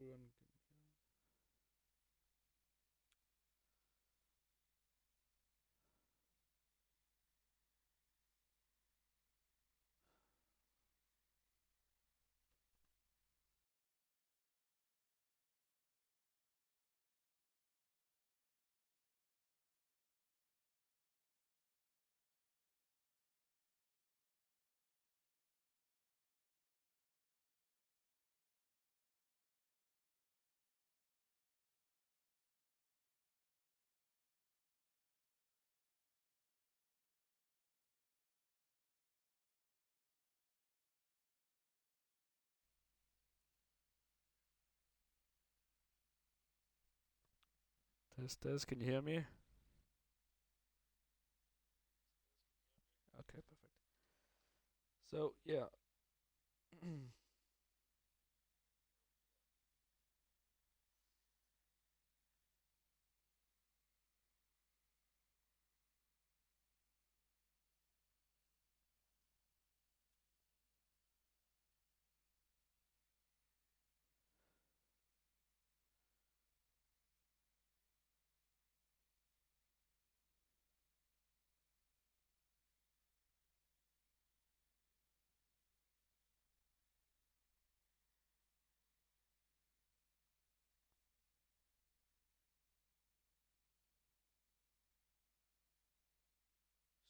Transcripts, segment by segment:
everyone. Test, test. Can you hear me? Okay, perfect. So yeah.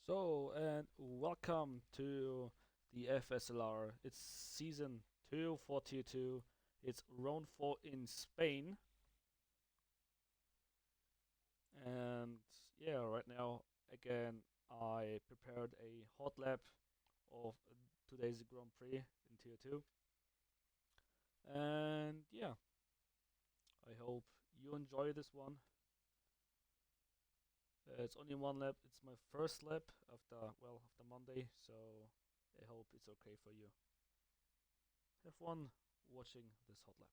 So and welcome to the FSLR. It's season 242. It's round 4 in Spain. And yeah, right now again I prepared a hot lap of today's Grand Prix in Tier 2. And yeah, I hope you enjoy this one. It's only one lap. It's my first lap after Monday, so I hope it's okay for you. Have fun watching this hot lap.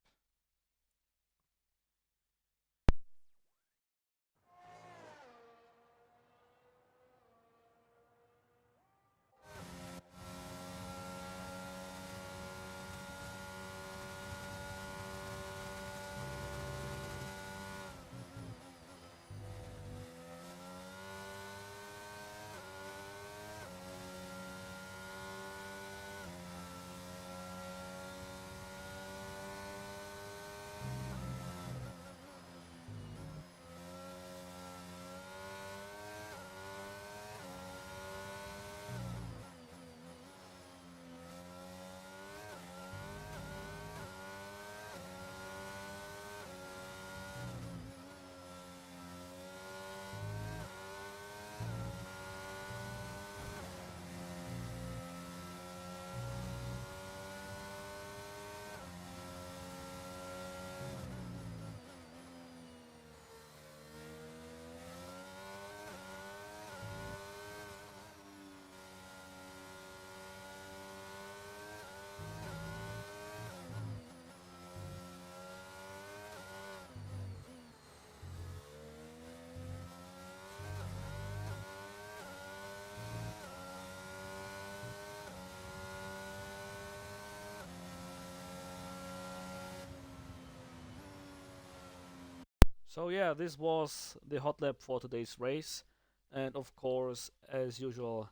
So yeah, this was the hot lap for today's race, and of course, as usual,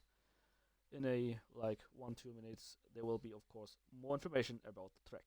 in a like 1-2 minutes, there will be of course more information about the track.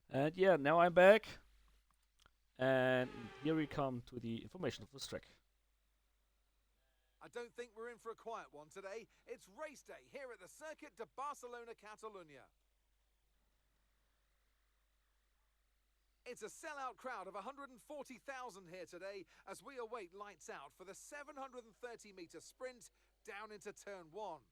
And yeah, now I'm back, and here we come to the information of this track. I don't think we're in for a quiet one today. It's race day here at the Circuit de Barcelona Catalunya. It's a sellout crowd of 140,000 here today as we await lights out for the 730-metre sprint down into turn 1.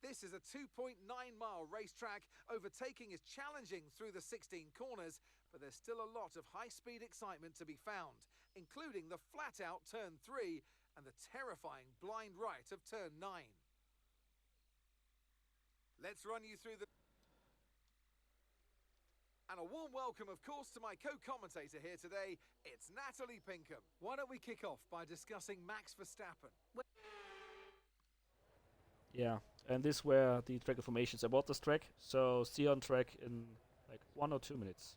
This is a 2.9-mile racetrack. Overtaking is challenging through the 16 corners, but there's still a lot of high-speed excitement to be found, including the flat-out turn 3 and the terrifying blind right of turn 9. Let's run you through the... And a warm welcome, of course, to my co-commentator here today. It's Natalie Pinkham. Why don't we kick off by discussing Max Verstappen? Yeah, and this were the track informations about this track. So see you on track in like 1 or 2 minutes.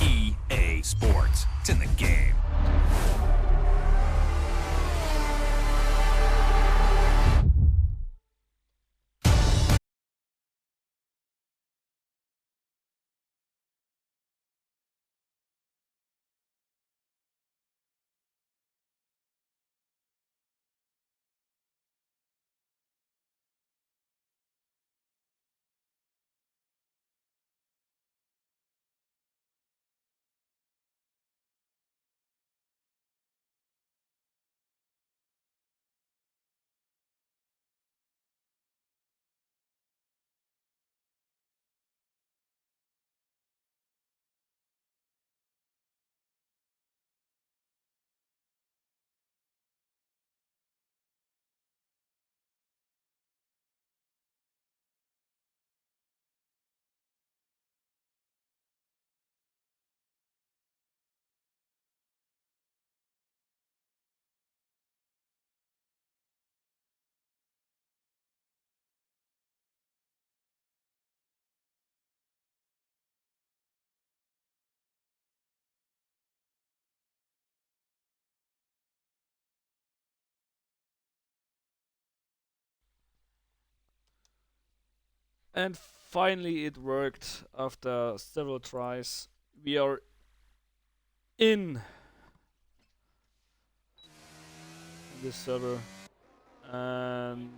EA Sports. It's in the game. And finally, it worked after several tries. We are in this server, and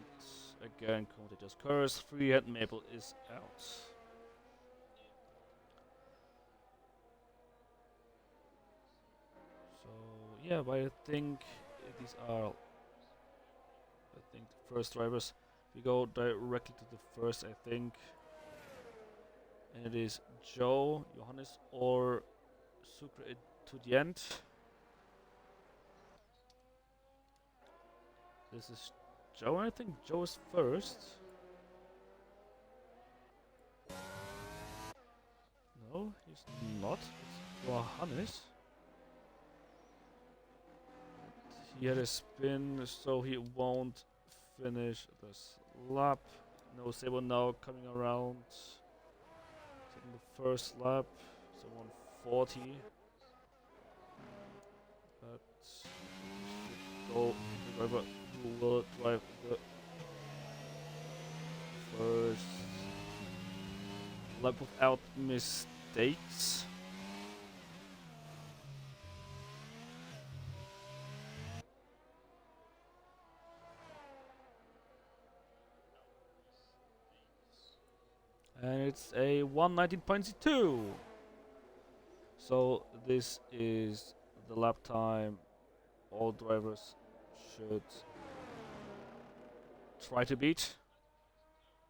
again, commentator's curse. Freehand Maple is out. So yeah, but I think these are, I think, the first drivers. We go directly to the first, I think, and it is Joe, Johannes, or Sucre to the end. This is Joe. I think Joe is first. No, he's not. It's Johannes. He had a spin, so he won't finish this lap. No Sabo now coming around. Taking the first lap, so 140. But go the driver who will drive the first lap without mistakes. And it's a 119.2. So this is the lap time all drivers should try to beat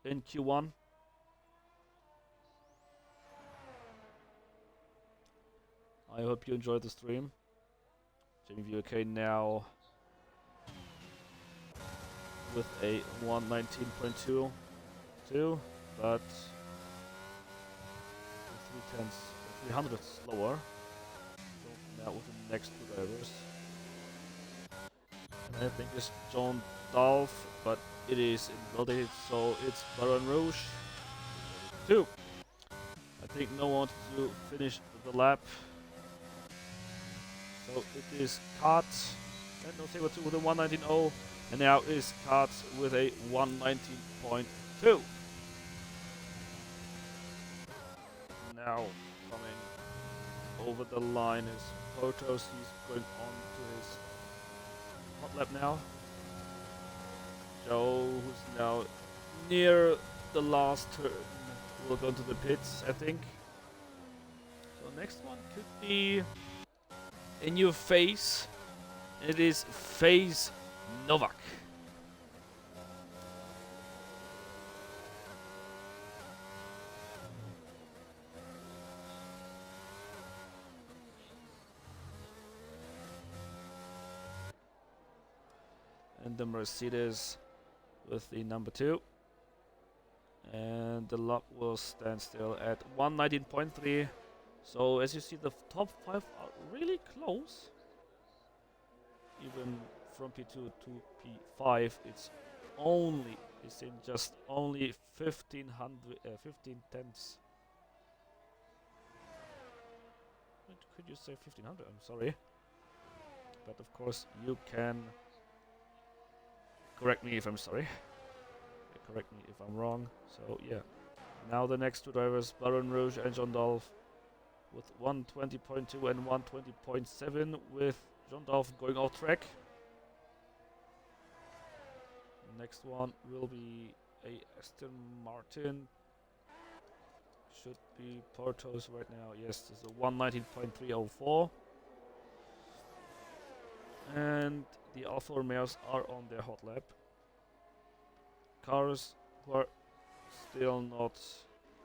in Q1. I hope you enjoyed the stream. Jamie VOK now with a 119.2, but 300 slower. So now with the next two drivers. And I think it's John Dolph, but it is invalidated, so it's Baron Rouge 2. I think no one wants to finish the lap. So it is Kat and no Saber 2 with a 119.0, and now is Kat with a 119.2. Now coming over the line is Protos. He's going on to his hot lap now. Joe, who's now near the last turn, will go to the pits, I think. So next one could be a new face. It is FaZe Novak. And the Mercedes with the number 2. And the lap will stand still at 119.3. So as you see, the top 5 are really close. Even from P2 to P5, it's in just only 15 tenths. Could you say 1500? I'm sorry. But of course, you can correct me if I'm sorry. Correct me if I'm wrong. So yeah. Now the next two drivers, Baron Rouge and John Dolph, with 120.2 and 120.7, with John Dolph going off track. Next one will be a Aston Martin. Should be Portos right now. Yes, this is a 119.304. And the Alfa Romeos are on their hot lap. Cars who are still not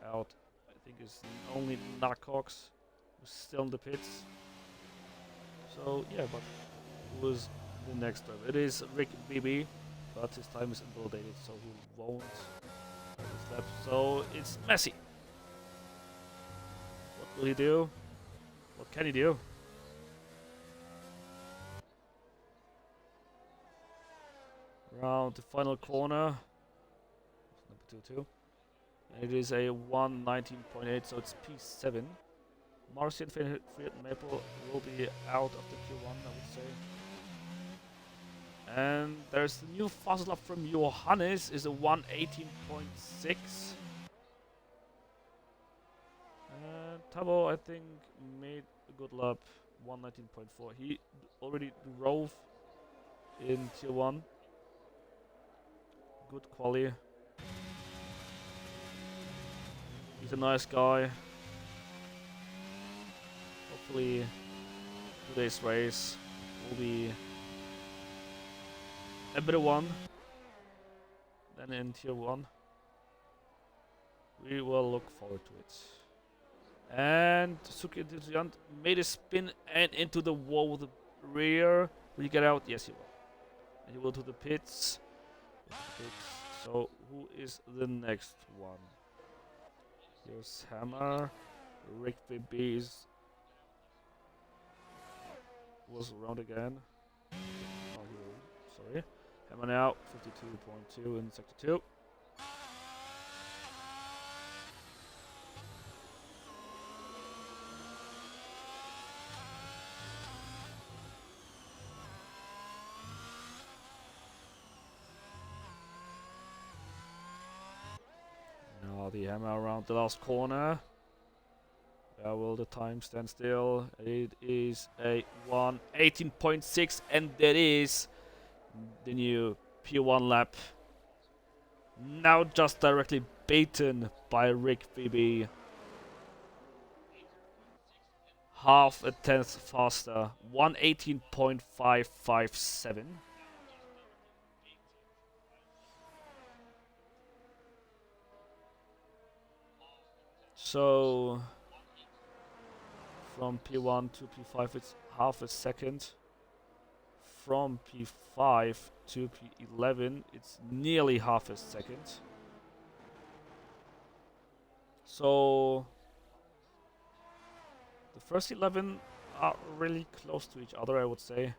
out, I think it's only Narcox who's still in the pits. So yeah, but who's the next driver? It is Rick BB, but his time is invalidated, so he won't have his lap. So it's Messi. What will he do? What can he do? Around the final corner. Number 2 too. And it is a 119.8, so it's P7. Marcy and Fiat Maple will be out of the Q1, I would say. And there's the new fast lap from Johannes, is a 118.6. And Tabo, I think, made a good lap, 119.4. He already drove in Tier 1. Good quali. He's a nice guy. Hopefully today's race will be a better one than in Tier 1. We will look forward to it. And Suki Enthusiast made a spin and into the wall with the rear. Will he get out? Yes, he will. And he will to the pits. So who is the next one? Here's Hammer. Rick VB was around again. Oh, sorry. Hammer now, 52.2 in sector 2. Now the Hammer around the last corner. Where will the time stand still? It is a 1:18.6, and that is the new P1 lap. Now just directly beaten by Rick VB. Half a tenth faster. 1:18.557. So from P1 to P5 it's half a second. From P5 to P11 it's nearly half a second. So the first 11 are really close to each other, I would say.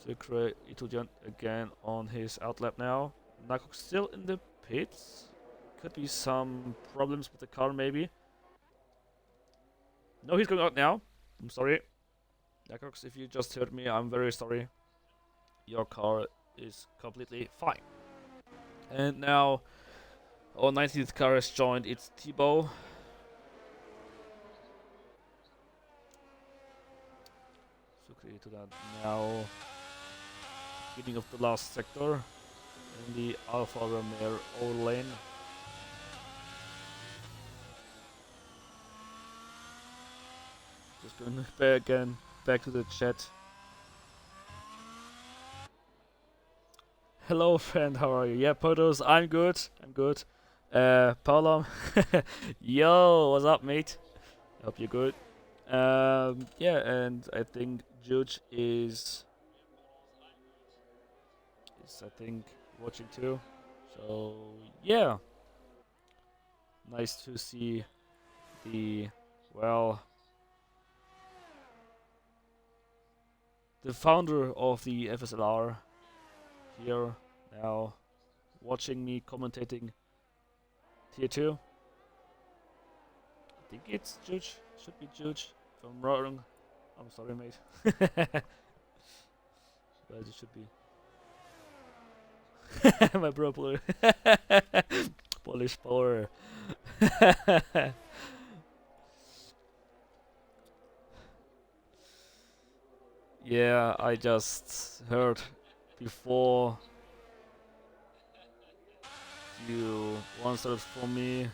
Sucre Itujan again on his outlap now. Nakok still in the pits. Could be some problems with the car, maybe. No, he's going out now. I'm sorry. Nakox, if you just heard me, I'm very sorry. Your car is completely fine. And now our 19th car has joined. It's Thibaut. Sucre Itujan now beginning of the last sector in the Alfa Romeo lane. Just going back to the chat. Hello friend, how are you? Yeah, Potos, I'm good. Paolo, yo, what's up, mate? I hope you're good. Yeah, and I think Juge is I think watching too. So yeah, nice to see the the founder of the FSLR here now watching me commentating tier 2. I think it's Juge, should be Juge. If I'm wrong, I'm sorry, mate. But it should be. My bro Polish power. Yeah, I just heard before you answered for me.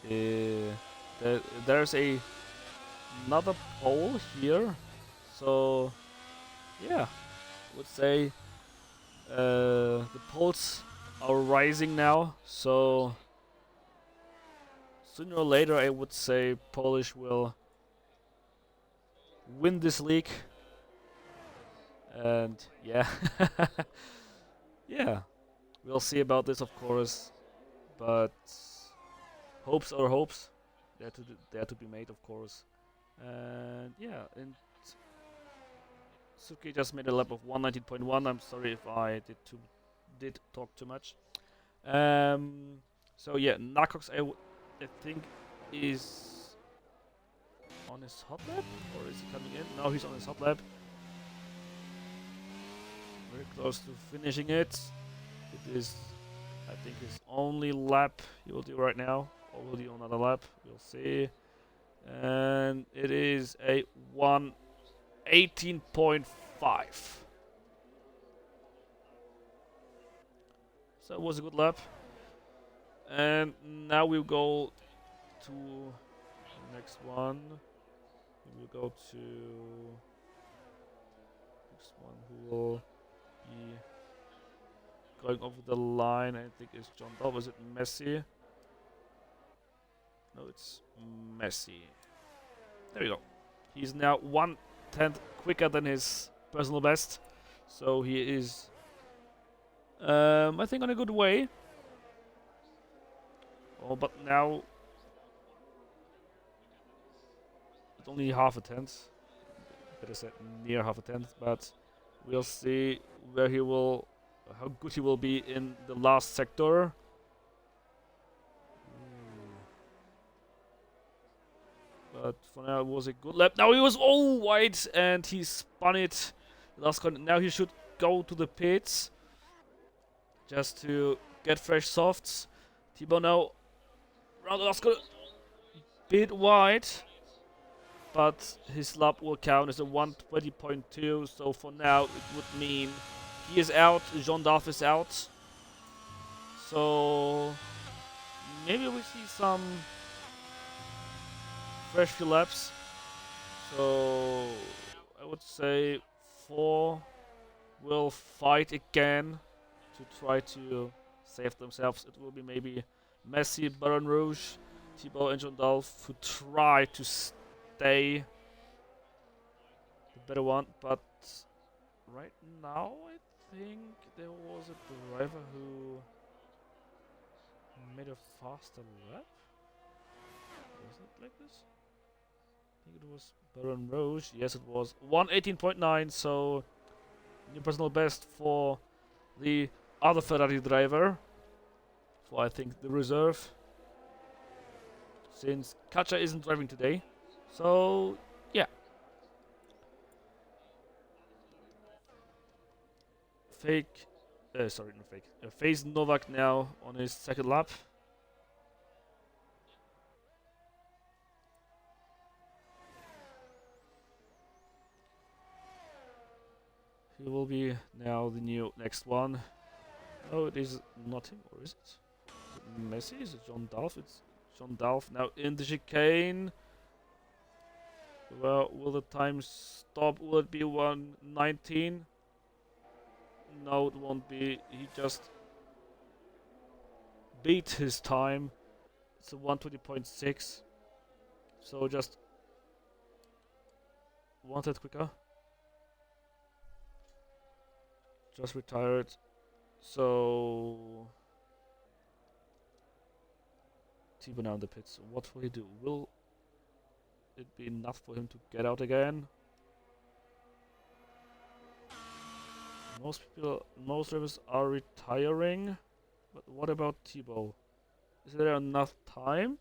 There's another pole here, so yeah, I would say the poles are rising now. So sooner or later, I would say Polish will win this league. And yeah, yeah, we'll see about this, of course. But hopes are hopes. They're to be made, of course. And yeah, and Suki just made a lap of 119.1. I'm sorry if I did talk too much. So yeah, Nakox I think is on his hot lap, or is he coming in? No, he's on his hot lap. Very close to finishing it. It is, I think, his only lap he will do right now. Or will he do another lap? We'll see. And it is a 1:18.5. So it was a good lap. And now we'll go to the next one. We'll go to Next one who will be going over the line, I think, is John Dobb. Is it Messi? No, it's Messi. There we go. He's now 1/10 quicker than his personal best. So he is, I think, on a good way. Oh, but now it's only half a tenth. Better said near half a tenth. But we'll see where he will, how good he will be in the last sector. But for now, it was a good lap. Now he was all wide and he spun it. Last corner. Now he should go to the pits just to get fresh softs. Thibaut now around the last corner, bit wide, but his lap will count as a 120.2. So for now, it would mean he is out. Jean Darf is out. So maybe we see some fresh few laps. So I would say 4 will fight again to try to save themselves. It will be maybe Messi, Baron Rouge, Thibaut and Jean Dolph who try to stay the better one. But right now I think there was a driver who made a faster lap. Was it like this? I think it was Baron Rouge. Yes, it was 118.9. So new personal best for the other Ferrari driver. For I think the reserve. Since Katja isn't driving today. So yeah. Phase Novak now on his second lap. He will be now the new next one. Oh, it is not him, or is it? Is it Messi? Is it John Dalf? It's John Dalf now in the chicane. Well, will the time stop? Will it be 1:19? No, it won't be. He just beat his time. It's a 1:20.6. So just 1/10 quicker. Just retired. So Thibaut now in the pits. What will he do? Will it be enough for him to get out again? Most drivers are retiring. But what about Thibaut? Is there enough time?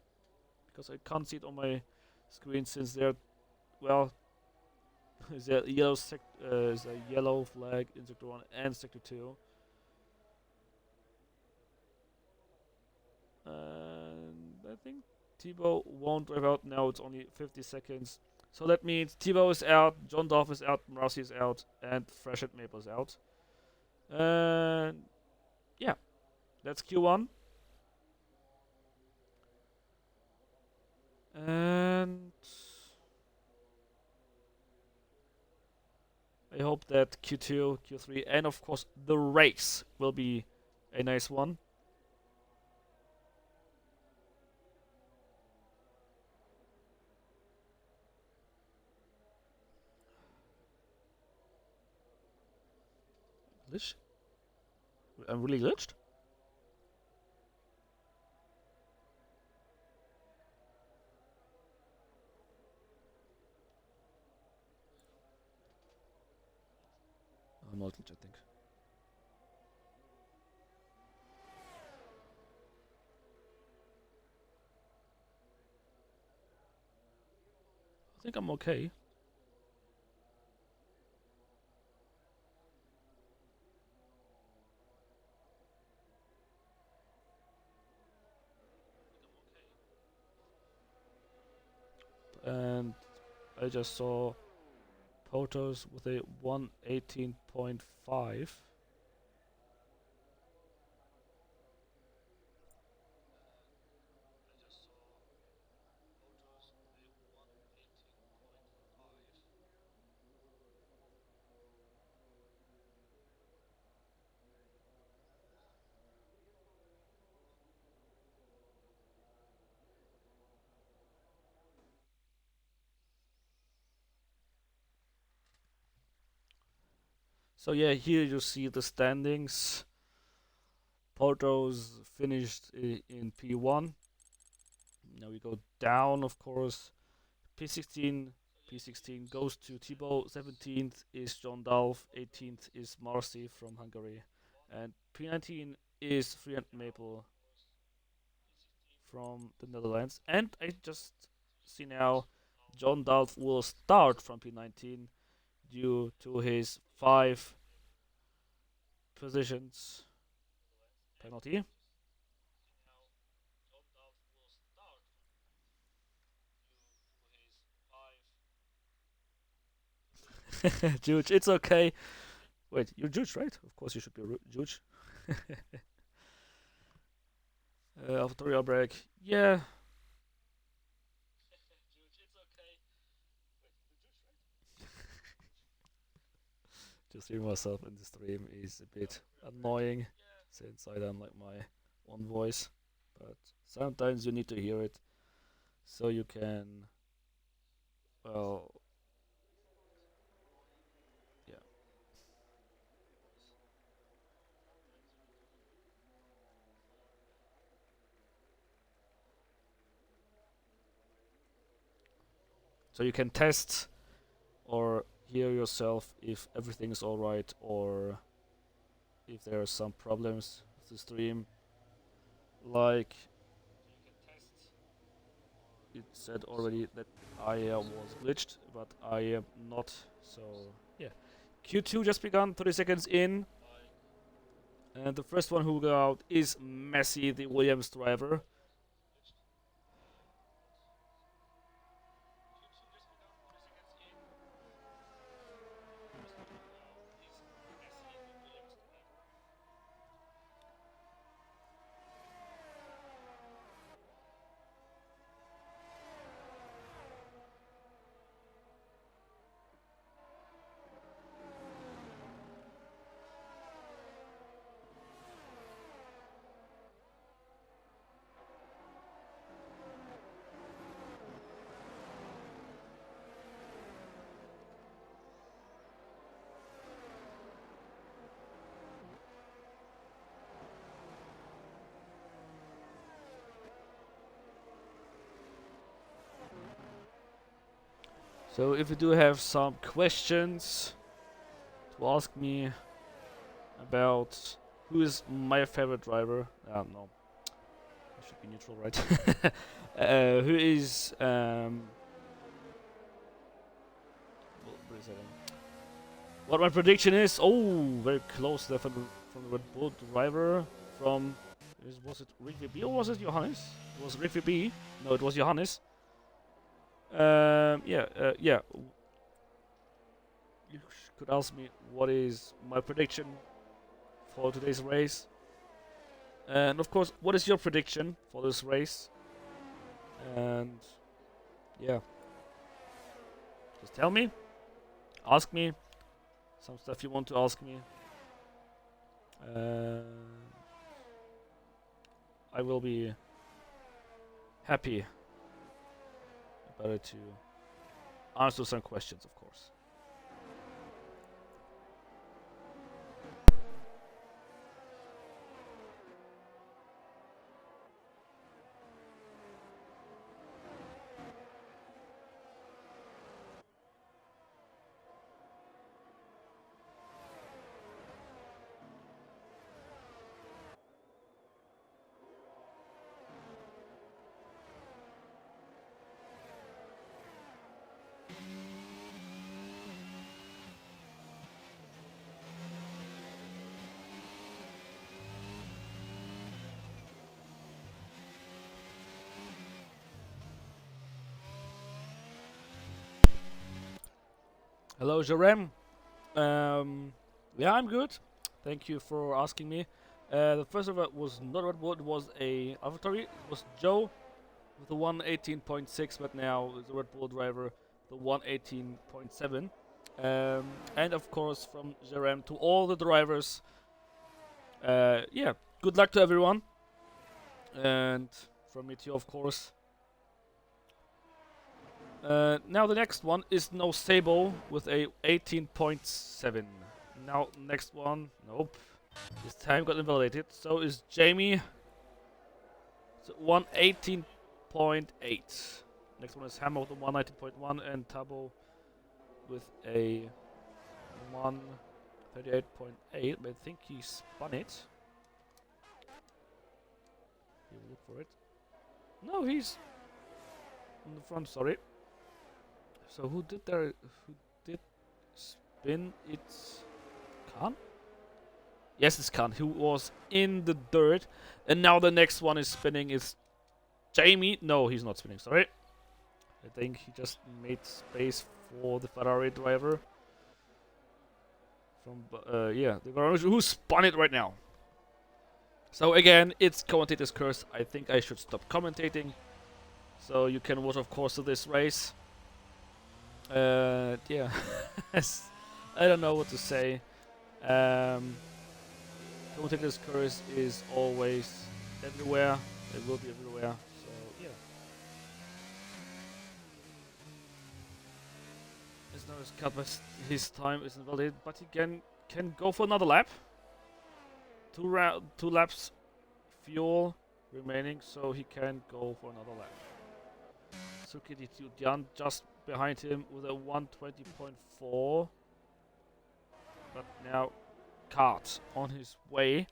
Because I can't see it on my screen since there, well, is a yellow flag in sector 1 and sector 2. And I think Thibaut won't drive out now. It's only 50 seconds. So that means Thibaut is out, John Dolph is out, Marassi is out, and Freshet Maple is out. And yeah, that's Q1. And I hope that Q2, Q3, and of course the race will be a nice one. Glitch? I'm really glitched? I'm not glitched, I think. I think I'm okay. And I just saw photos with a 118.5. So yeah, here you see the standings. Porto's finished in P1. Now we go down, of course. P16 goes to Thibaut. 17th is John Dalf. 18th is Marcy from Hungary, and P19 is Friant Maple from the Netherlands. And I just see now John Dalf will start from P19 due to his 5 positions penalty. Juge, it's okay. Wait, you're Juge, right? Of course you should be Juge. Tutorial break. Yeah. Just hearing myself in the stream is a bit annoying since I don't like my own voice. But sometimes you need to hear it so you can, well, yeah. So you can test or hear yourself if everything is alright or if there are some problems with the stream. Like it said already that I was glitched, but I am not. So yeah, Q2 just begun, 30 seconds in, and the first one who will go out is Messi, the Williams driver. So if you do have some questions to ask me about who is my favorite driver, no, I should be neutral, right? Who is what is that? What my prediction is? Oh, very close there from the Red Bull driver. From was it Ricky B or was it Johannes? It was Ricky B. No, it was Johannes. Yeah. You could ask me what is my prediction for today's race, and of course, what is your prediction for this race? And yeah, just tell me, ask me some stuff you want to ask me. I will be happy about it to answer some questions, of course. Hello, Jerem. Yeah, I'm good. Thank you for asking me. The first of it was not Red Bull, it was a AlphaTauri. It was Joe with the 118.6, but now the Red Bull driver, the 118.7. And of course, from Jerem to all the drivers, yeah, good luck to everyone. And from me too, of course. Now the next one is No Sabo with a 18.7. Now, next one. Nope. This time got invalidated. So is Jamie. So 118.8. Next one is Hammer with a 119.1 and Tabo with a 138.8. But I think he spun it. He will look for it. No, he's on the front. Sorry. So who did there? Who did spin it? Khan? Yes, it's Khan, who was in the dirt. And now the next one is spinning is Jamie. No, he's not spinning, sorry. I think he just made space for the Ferrari driver. From, yeah, the Ferrari who spun it right now. So again, it's commentator's curse. I think I should stop commentating. So you can watch, of course, this race. Yeah. I don't know what to say. Commentator's curse is always everywhere. It will be everywhere. So yeah. It's not his capacity. His time isn't valid, but he can go for another lap. Two laps fuel remaining, so he can go for another lap. Sukiti Tian just behind him with a 120.4. But now Kart on his way.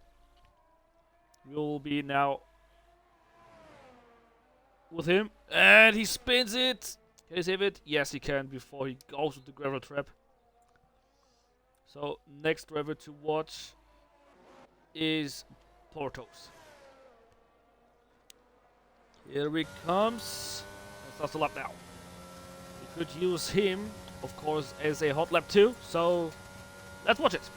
Will be now with him. And he spins it. Can he save it? Yes, he can before he goes with the gravel trap. So next driver to watch is Portos. Here he comes. And starts the lap now. We could use him, of course, as a hot lap too. So let's watch it.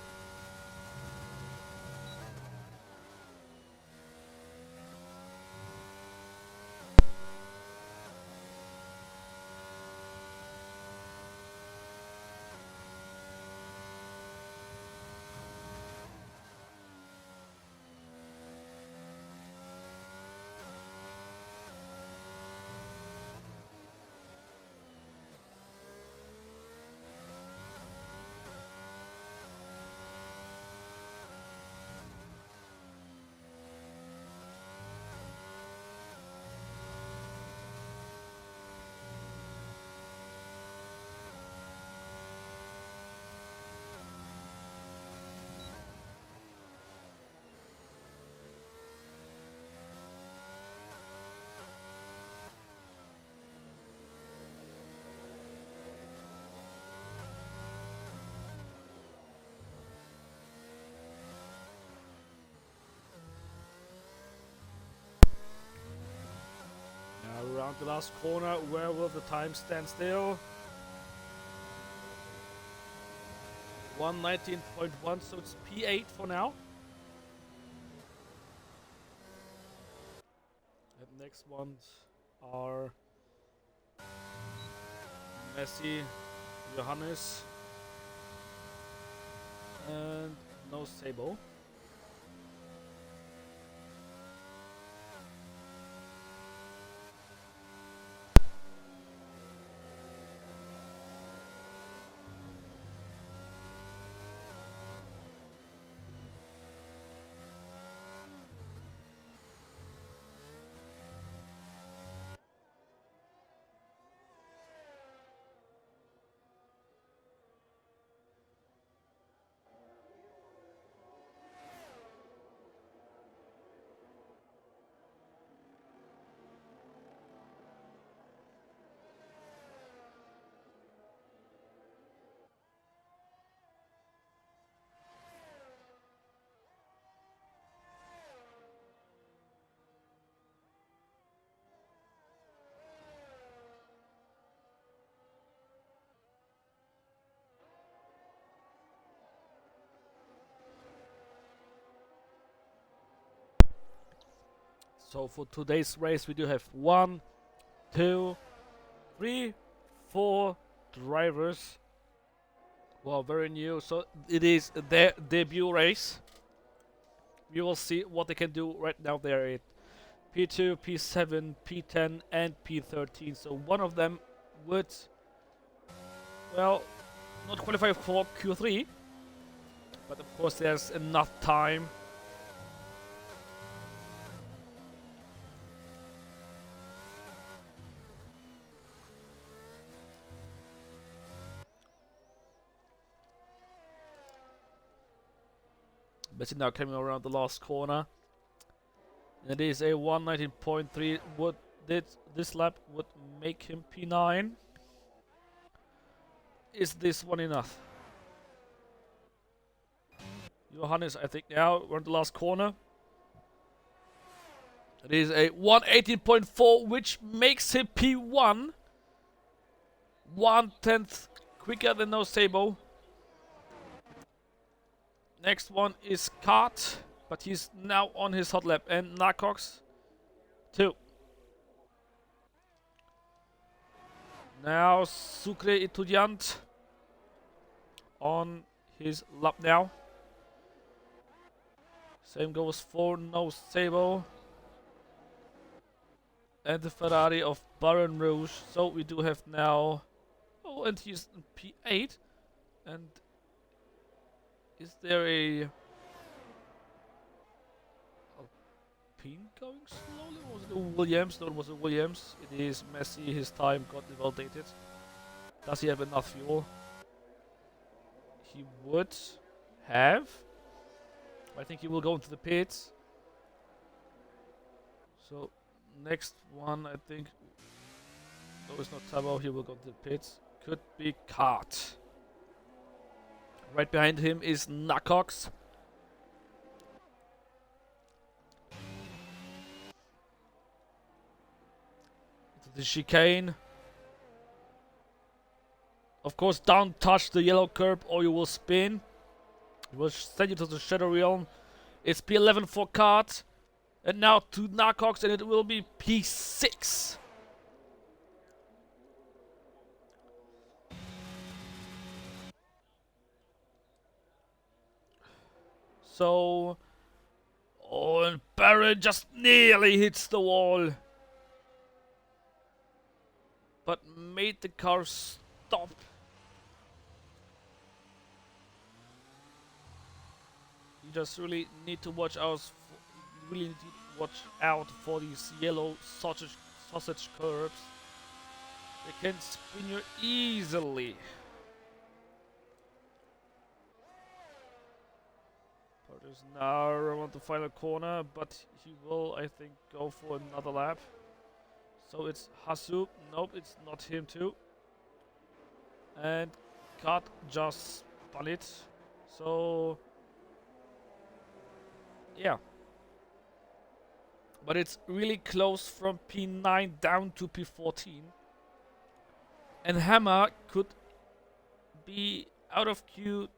Around the last corner, where will the time stand still? 119.1, so it's P8 for now. And next ones are Messi, Johannes, and no Sabo. So for today's race, we do have 1, 2, 3, 4 drivers who are very new. So it is their debut race. We will see what they can do right now. They're at P2, P7, P10, and P13. So one of them would, well, not qualify for Q3. But of course, there's enough time. Betty now coming around the last corner. It is a 119.3. Would this lap would make him P9? Is this one enough? Johannes, I think now we're in the last corner. It is a 118.4, which makes him P1. 1/10 quicker than No Sabo. Next one is Kart, but he's now on his hot lap. And Narcox, 2. Now Sucre Etudiant on his lap now. Same goes for No Sabo. And the Ferrari of Baron Rouge. So we do have now... Oh, and he's in P8. And is there a Alpine going slowly? Or was it a Williams? No, it was a Williams. It is Messi. His time got well dated. Does he have enough fuel? He would have. I think he will go into the pits. So next one, I think. No, it's not Tabo. He will go to the pits. Could be Kart. Right behind him is Nacox. Into the chicane. Of course, don't touch the yellow curb or you will spin. It will send you to the Shadow Realm. It's P11 for Kart. And now to Nacox, and it will be P6. So, oh, and Baron just nearly hits the wall. But made the car stop. You just really need to watch out. Really need to watch out for these yellow sausage curves. They can spin you easily. There's now around the final corner, but he will, I think, go for another lap. So it's Hasu. Nope, it's not him too. And Kat just spun it. So yeah. But it's really close from P9 down to P14. And Hammer could be out of Q,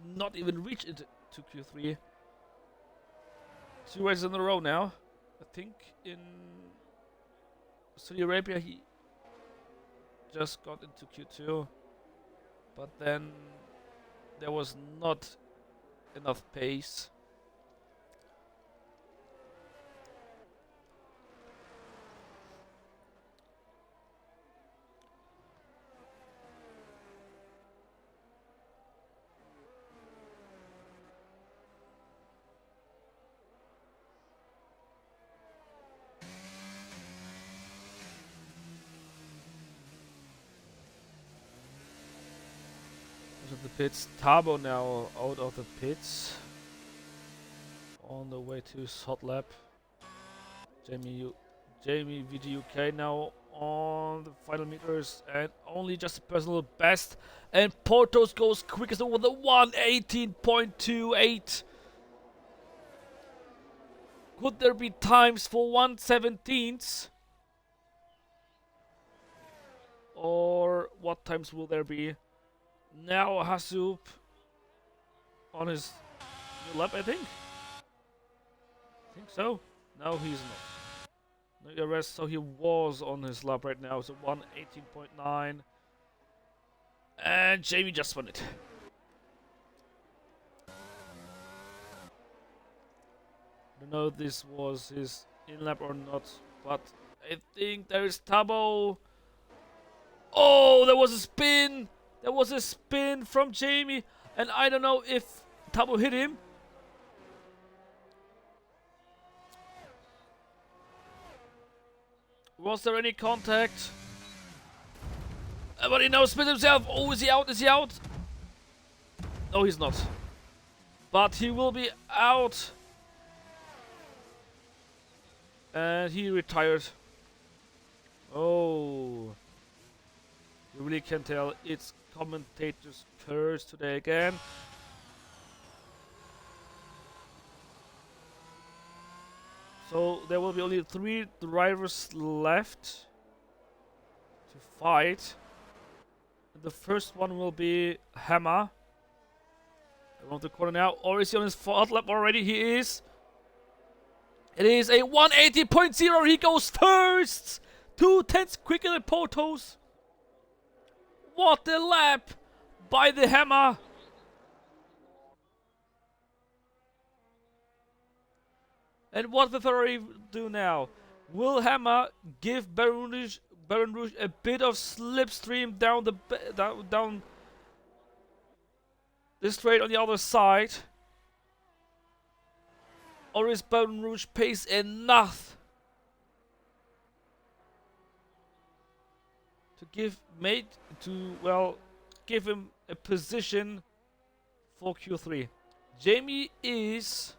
not even reach it to Q3. 2 races in a row now. I think in Saudi Arabia he just got into Q2. But then there was not enough pace. Of the pits. Tabo now out of the pits. On the way to his hot lap. Jamie VGUK now on the final meters and only just a personal best. And Portos goes quickest over the 118.28. Could there be times for 117s? Or what times will there be? Now Hasup on his new lap, I think. I think so. No, he's not. No arrest, so he was on his lap right now. So 118.9. And Jamie just won it. I don't know if this was his in-lap or not, but I think there is Tabo. Oh, there was a spin! There was a spin from Jamie, and I don't know if Tabo hit him. Was there any contact? But he now split himself. Oh, is he out? Is he out? No, he's not. But he will be out. And he retired. Oh. You really can tell it's commentators' curse today again. So there will be only 3 drivers left to fight. The first one will be Hammer. Around the corner now. Or is he on his 4th lap already? He is. It is a 180.0. He goes first. 2/10 quicker than Potos. What a lap by the Hammer. And what will Ferrari do now? Will Hammer give Baron Rouge a bit of slipstream down the down the straight on the other side? Or is Baron Rouge pace enough to give give him a position for Q3? Jamie is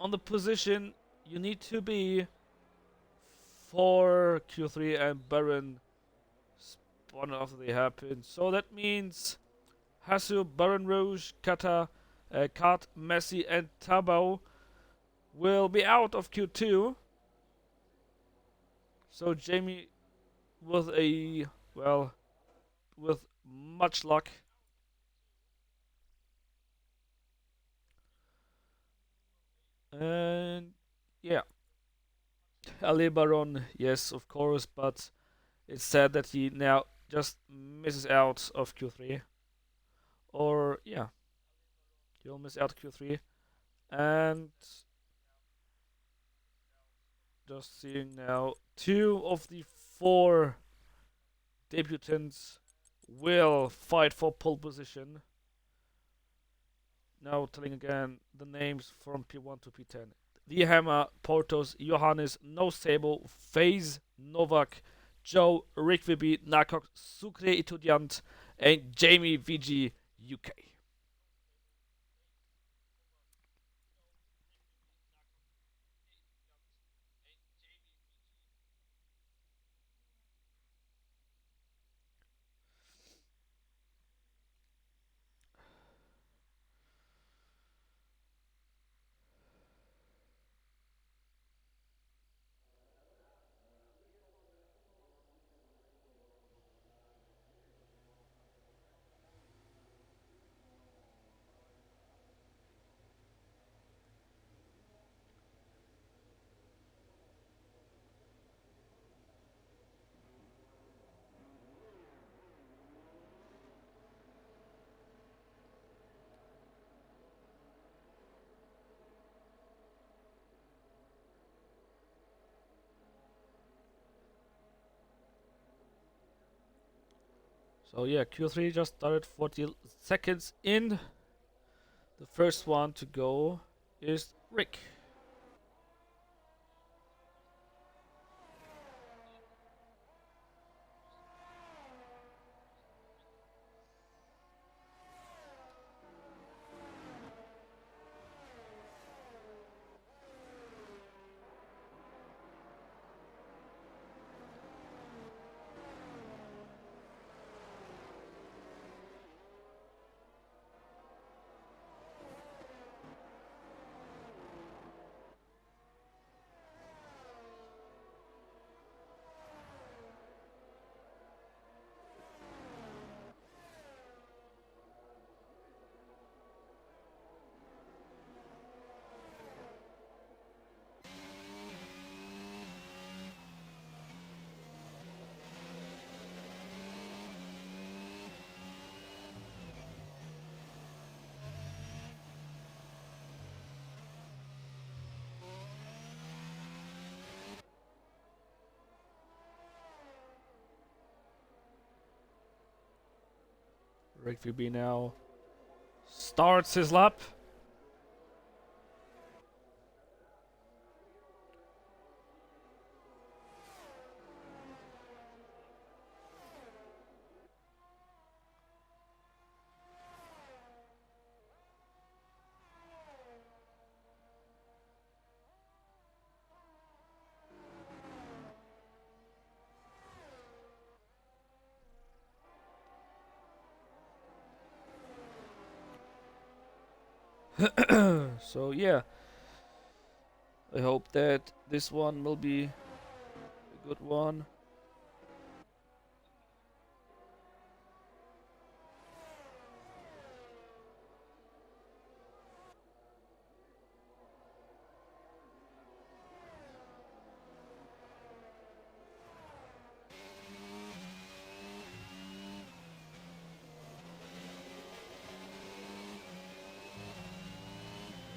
on the position you need to be for Q3, and Baron spun after they happen. So that means Hasu, Baron Rouge, Kata, Kat, Messi, and Tabo will be out of Q2. So Jamie, with much luck, and yeah, Ali Baron, yes, of course, but it's sad that he now just misses out of Q3. Or yeah, he'll miss out Q3, and just seeing now 2 of the 4 debutants will fight for pole position. Now telling again the names from P1 to P10. The Hammer, Portos, Johannes, No Sable, FaZe, Novak, Joe, Rick VB, Narcox, Sucre Etudiant, and Jamie VG UK. So yeah, Q3 just started 40 seconds in. The first one to go is Rick. Rick VB now starts his lap. So yeah, I hope that this one will be a good one.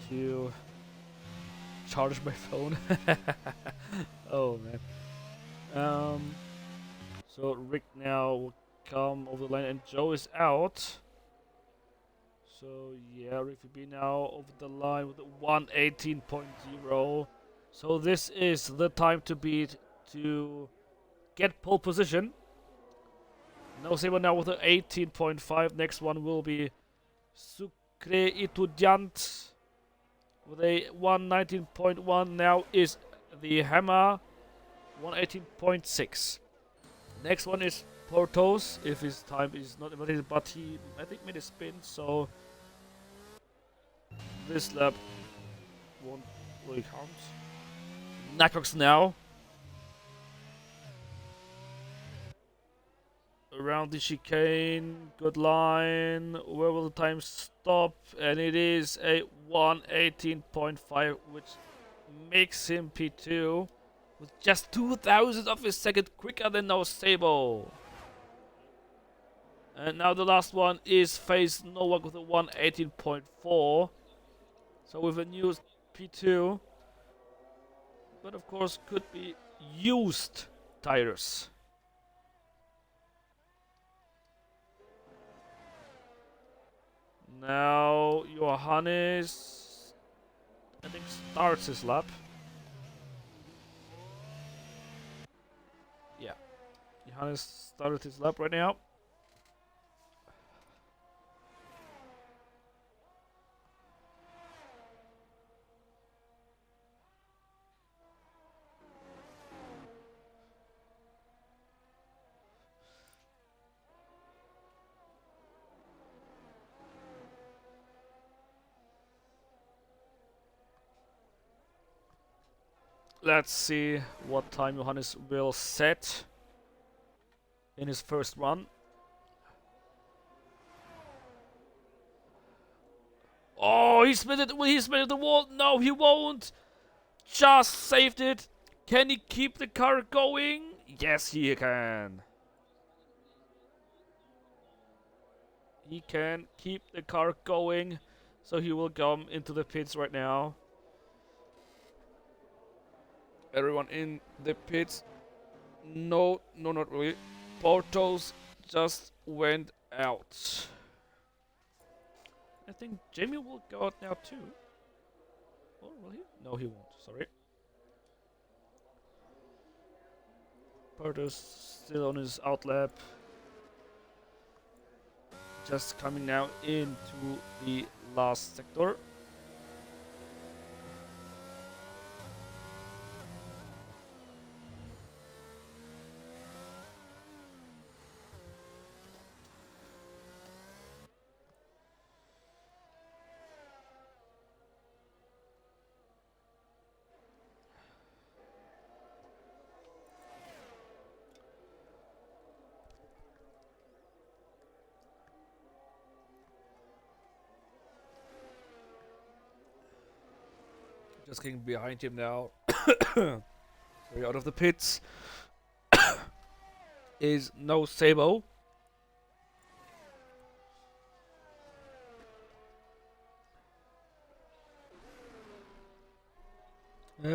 To charge my phone. Oh man. So Rick now will come over the line and Joe is out. So yeah, Rick will be now over the line with a 1:18.0. So this is the time to beat to get pole position. No Saber now with an 18.5. Next one will be Sucre Etudiant with a 1:19.1. Now is the Hammer 1:18.6. Next one is Portos, if his time is not invalidated, but he, I think, made a spin, so this lap won't really count. Nacox now. Around the chicane, good line. Where will the time stop? And it is a 1:18.5, which makes him P2 with just 2,000 of a second quicker than No Sable. And now the last one is Face Novak with a 1:18.4. So with a new P2, but of course could be used tires. Now Johannes, I think, starts his lap. Yeah, Johannes started his lap right now. Let's see what time Johannes will set in his first run. Oh, he split it. Will he split the wall? No, he won't. Just saved it. Can he keep the car going? Yes, he can. He can keep the car going. So he will come into the pits right now. Everyone in the pits. No, not really. Portos just went out. I think Jamie will go out now too. Or will he? No, he won't. Sorry. Portos still on his outlap. Just coming now into the last sector. Just getting behind him now. Sorry, out of the pits. Is No Sabo.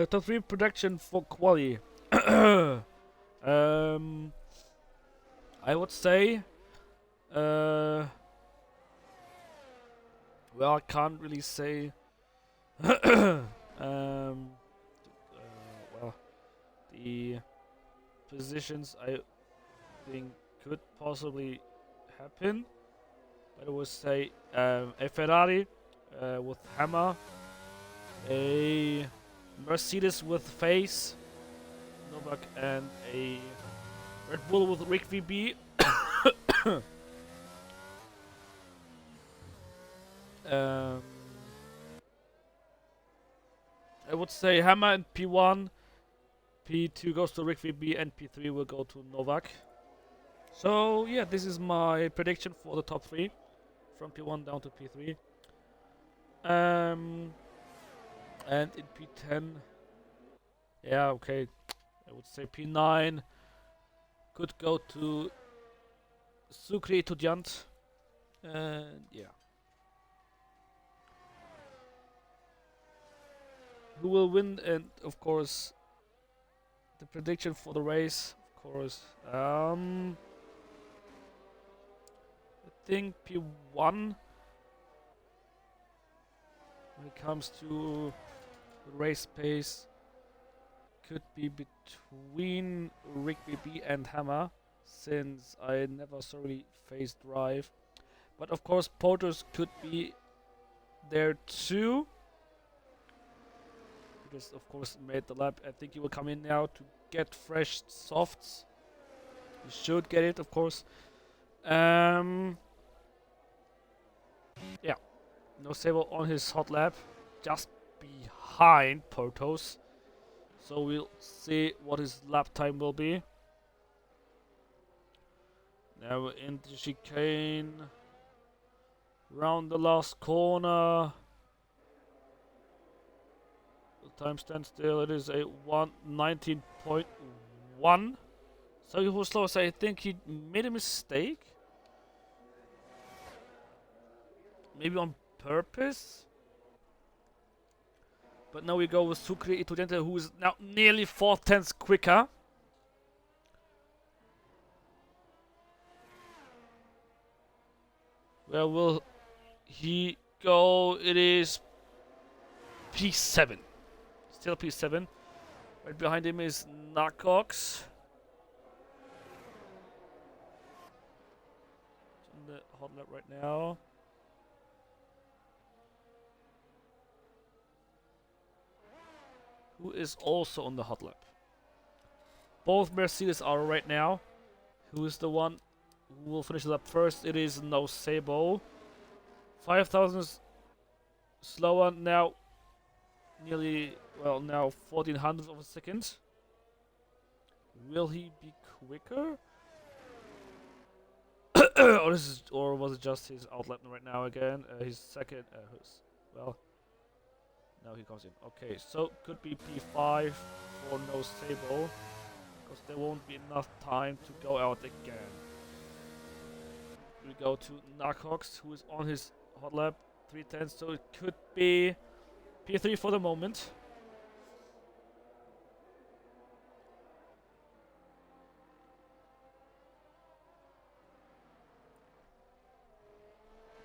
Top 3 production for quali. I would say Well, I can't really say. Well, the positions I think could possibly happen. But I would say a Ferrari with hammer, a Mercedes with face, Novak, and a Red Bull with Rick VB. um, I would say hammer in P1, P2 goes to Rick VB, and P3 will go to Novak. So yeah, this is my prediction for the top 3, from P1 down to P3. And in P10, yeah, okay, I would say P9 could go to Sucre Estudiant, and yeah. Who will win? And of course, the prediction for the race, of course, I think P1 when it comes to race pace could be between Rick BB and Hammer, since I never thoroughly faced drive. But of course, Porters could be there too, because of course made the lap. I think he will come in now to get fresh softs. He should get it, of course. Yeah, no Sable on his hot lap, just behind Portos. So we'll see what his lap time will be. Now we're in the chicane. Round the last corner. The time stands still. It is a 1:19.1. So he was slow. So I think he made a mistake. Maybe on purpose. But now we go with Sucre Estudiante, who is now nearly 4/10 quicker. Where will he go? It is P7. Still P7. Right behind him is Narcox. In the hot lap right now. Who is also on the hot lap. Both Mercedes are right now. Who is the one who will finish the lap first? It is No Sabo. 5,000 slower now. Nearly, well, now 1,400 of a second. Will he be quicker? or was it just his outlet right now again? His second, well, now he comes in. Okay, so could be P5 for No Sabo, because there won't be enough time to go out again. We go to Narcox, who is on his hot lap, 3:10, so it could be P3 for the moment.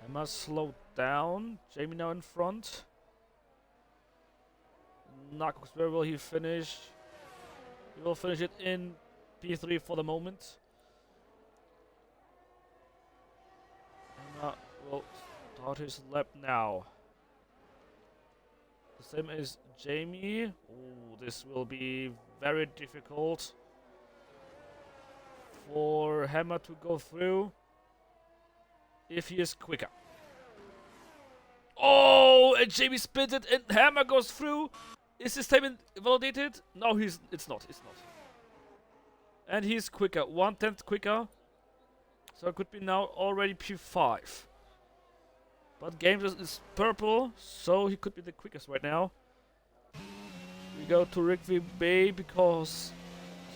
I must slow down. Jamie now in front. Narcox, where will he finish? He will finish it in P3 for the moment. Emma will start his lap now. The same as Jamie. Ooh, this will be very difficult for Hammer to go through if he is quicker. Oh, and Jamie spins it and Hammer goes through. Is this time validated? No, it's not. It's not. And he's quicker. 1/10 quicker. So it could be now already P5. But Games is purple, so he could be the quickest right now. We go to Rick V Bay because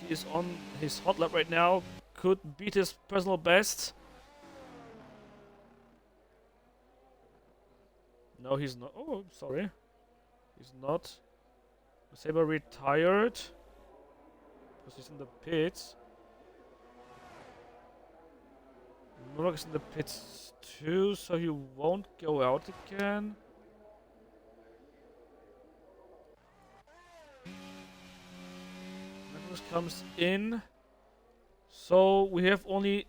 he is on his hot lap right now. Could beat his personal best. No, he's not. Oh, sorry. He's not. Saber retired because he's in the pits. Novak is in the pits 2, so he won't go out again. Magnus comes in. So we have only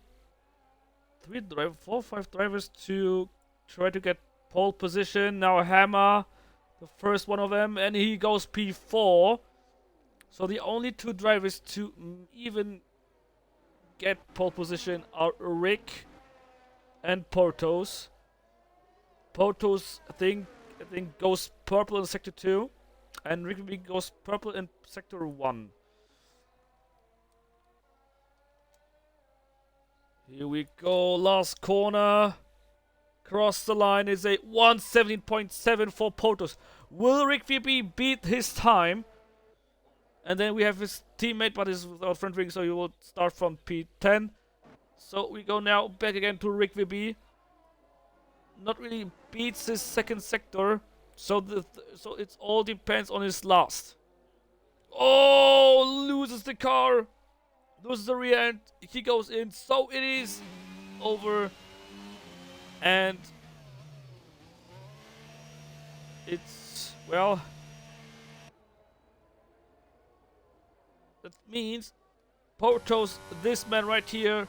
4, 5 drivers to try to get pole position. Now Hammer, the first one of them, and he goes P4. So the only 2 drivers to even get pole position are Rick and Portos. Portos, I think goes purple in sector 2, and Rick goes purple in sector 1. Here we go, last corner. Cross the line is a 1:17.7 for Portos. Will Rick VB beat his time? And then we have his teammate, but is without front wing, so he will start from P10. So we go now back again to Rick VB. Not really beats his second sector, so so it all depends on his last. Oh, loses the car, loses the rear end. He goes in, so it is over, and it's well. That means Portos, this man right here,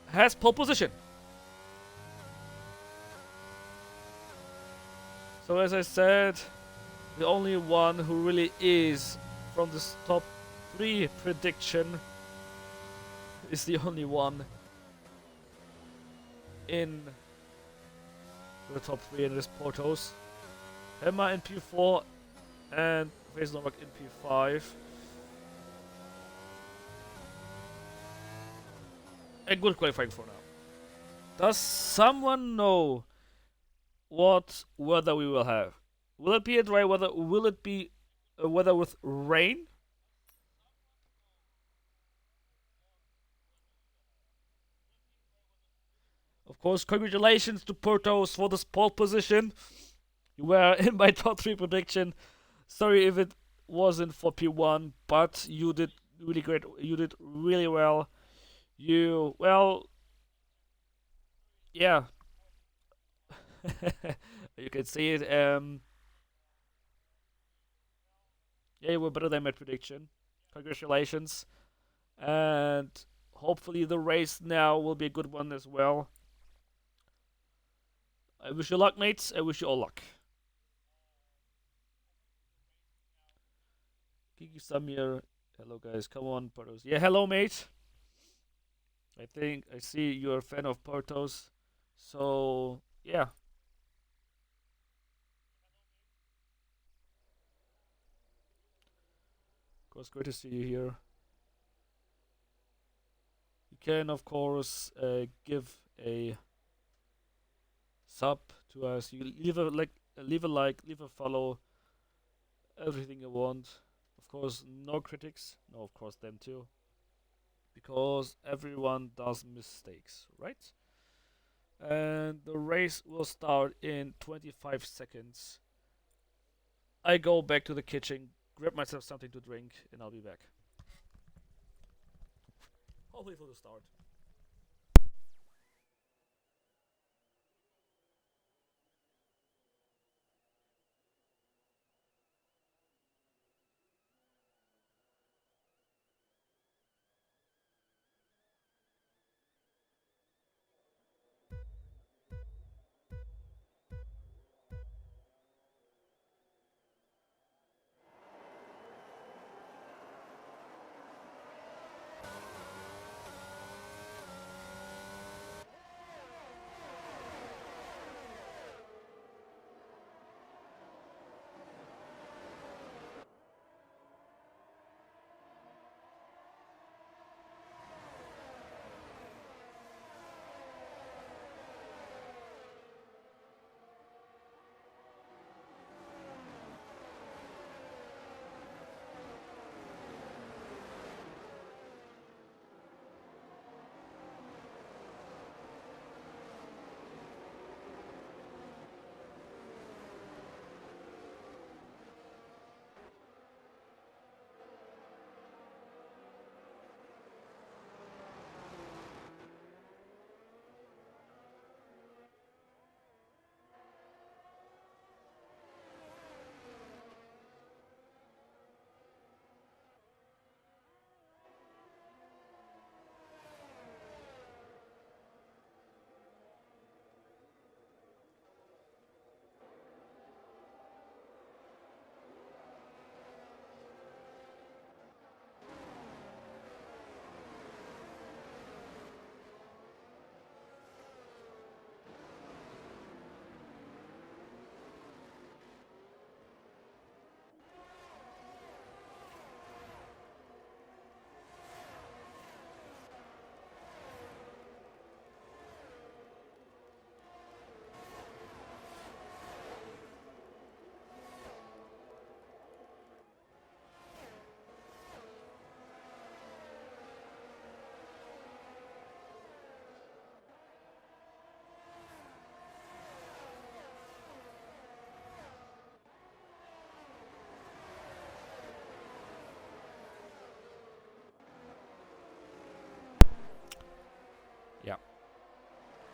has pole position. So as I said, the only one who really is from this top 3 prediction is the only one in the top 3, and it is Portos. Hammer in P4 and Saison in P5. A good qualifying for now. Does someone know what weather we will have? Will it be a dry weather? Will it be a weather with rain? Of course, congratulations to Portos for this pole position. You were in my top 3 prediction. Sorry if it wasn't for P1, but you did really great. You did really well. Well, yeah. You can see it. Yeah, you were better than my prediction. Congratulations. And hopefully the race now will be a good one as well. I wish you luck, mates. I wish you all luck. Kiki Samir. Hello, guys. Come on, Portos. Yeah, hello, mate. I think I see you're a fan of Portos. So, yeah. Of course, great to see you here. You can, of course, give a sub to us. You leave a like, leave a follow, everything you want. Of course, no critics. No, of course, them too. Because everyone does mistakes, right? And the race will start in 25 seconds. I go back to the kitchen, grab myself something to drink, and I'll be back. Hopefully for the start.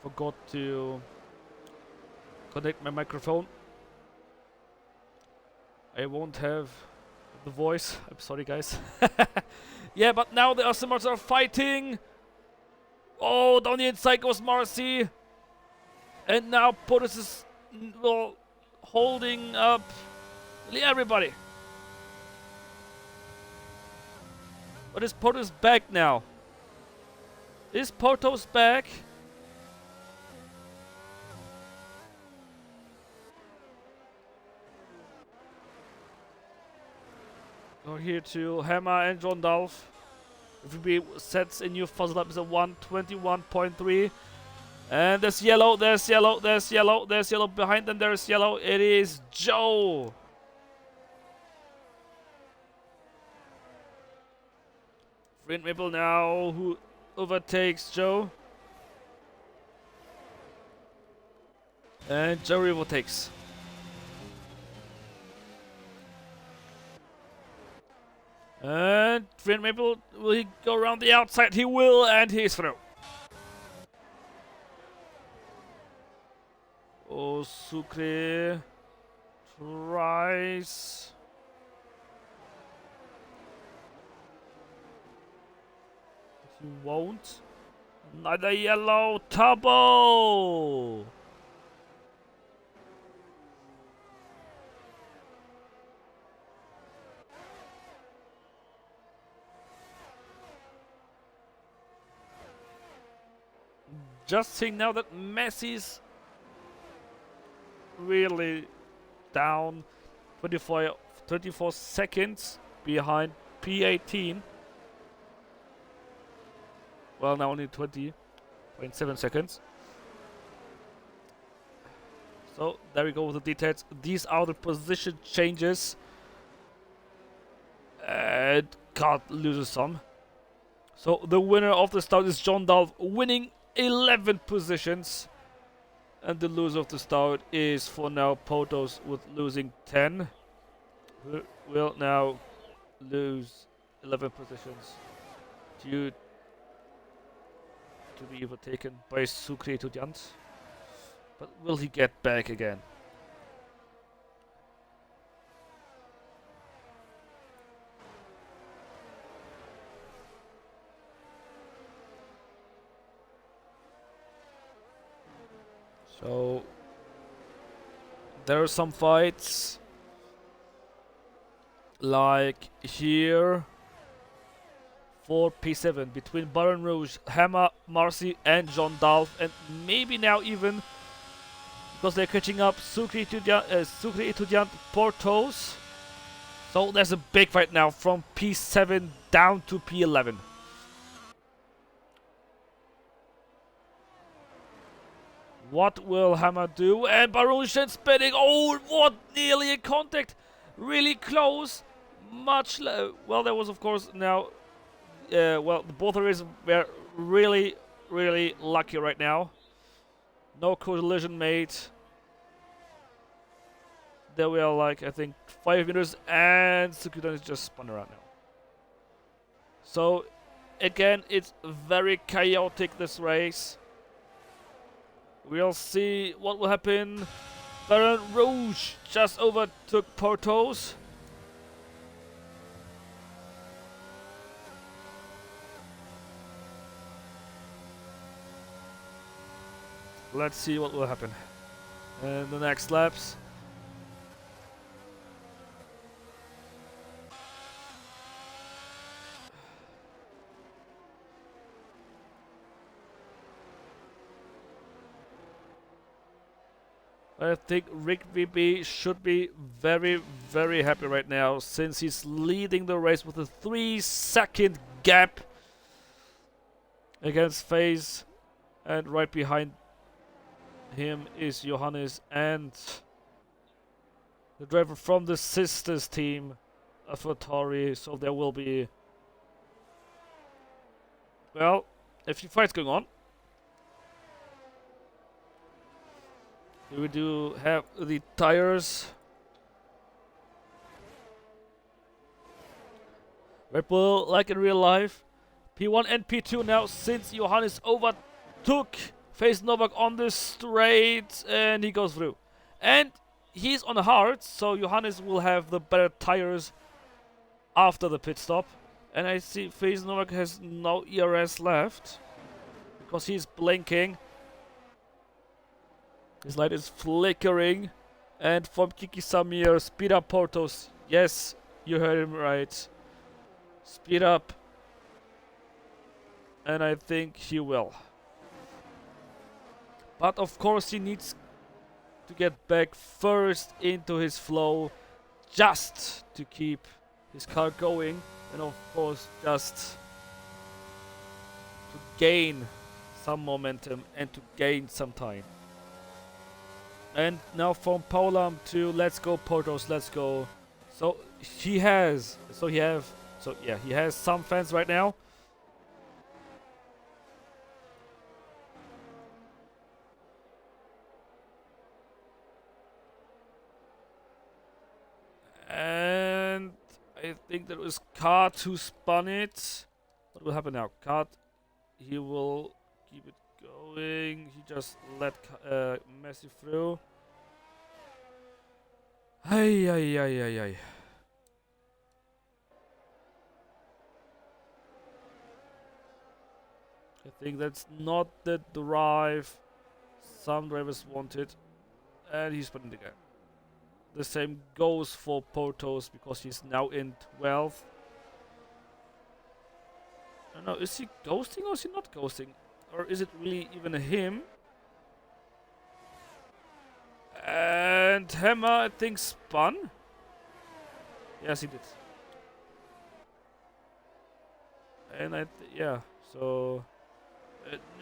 Forgot to connect my microphone. I won't have the voice. I'm sorry, guys. Yeah, but now the Asmars are fighting. Oh, down the inside goes Marcy. And now POTUS is well, holding up nearly everybody. But is POTUS back now? Is POTUS back? Go here to Hammer and John Dolph. FBB sets a new fuzzle up as a 121.3. And there's yellow, there's yellow, there's yellow, there's yellow behind them, there's yellow. It is Joe. Flint Maple now, who overtakes Joe. And Joe overtakes. And Flint Maple, will he go around the outside? He will, and he's through. Oh, Sucre tries. He won't. Another yellow Tabo. Just seeing now that Messi's really down 24 seconds behind P18. Well, now only 20.7 seconds. So there we go with the details. These are the position changes. And God loses some. So the winner of the start is John Dolph, winning 11 positions. And the loser of the start is for now POTUS with losing 10. Who will now lose 11 positions due to be overtaken by Sucre Estudiant. But will he get back again? So there are some fights like here for P7 between Baron Rouge, Hammer, Marcy and John Dolph, and maybe now even because they're catching up Sucre Estudiant POTUS. So there's a big fight now from P7 down to P11. What will Hammer do? And Baron spinning. Oh, what? Nearly in contact. Really close. Much. Well, there was, of course, now. Well, both of us were really, really lucky right now. No collision made. There were, like, I think 5 meters. And Sukudan is just spun around now. So, again, it's very chaotic, this race. We'll see what will happen. Baron Rouge just overtook POTUS. Let's see what will happen in the next laps. I think Rick VB should be very, very happy right now since he's leading the race with a 3-second gap against FaZe, and right behind him is Johannes and the driver from the sisters team, Afatari. So there will be, well, a few fights going on. We do have the tires. Red Bull, like in real life. P1 and P2 now, since Johannes overtook Face Novak on the straight, and he goes through. And he's on the hard, so Johannes will have the better tires after the pit stop. And I see Face Novak has no ERS left because he's blinking. His light is flickering. And from Kiki Samir, speed up Portos. Yes, you heard him right. Speed up. And I think he will. But of course he needs to get back first into his flow just to keep his car going. And of course just to gain some momentum and to gain some time. And now from Paulam to let's go Portos, let's go. So he has some fans right now. And I think that was Kart who spun it. What will happen now? Kart, he will keep it going. He just let Messi through. Ay. I think that's not the drive some drivers wanted. And he's spun it again. The same goes for Portos because he's now in 12th. I don't know, is he ghosting or is he not ghosting? Or is it really even him? And Hammer, I think, spun. Yes, he did. And so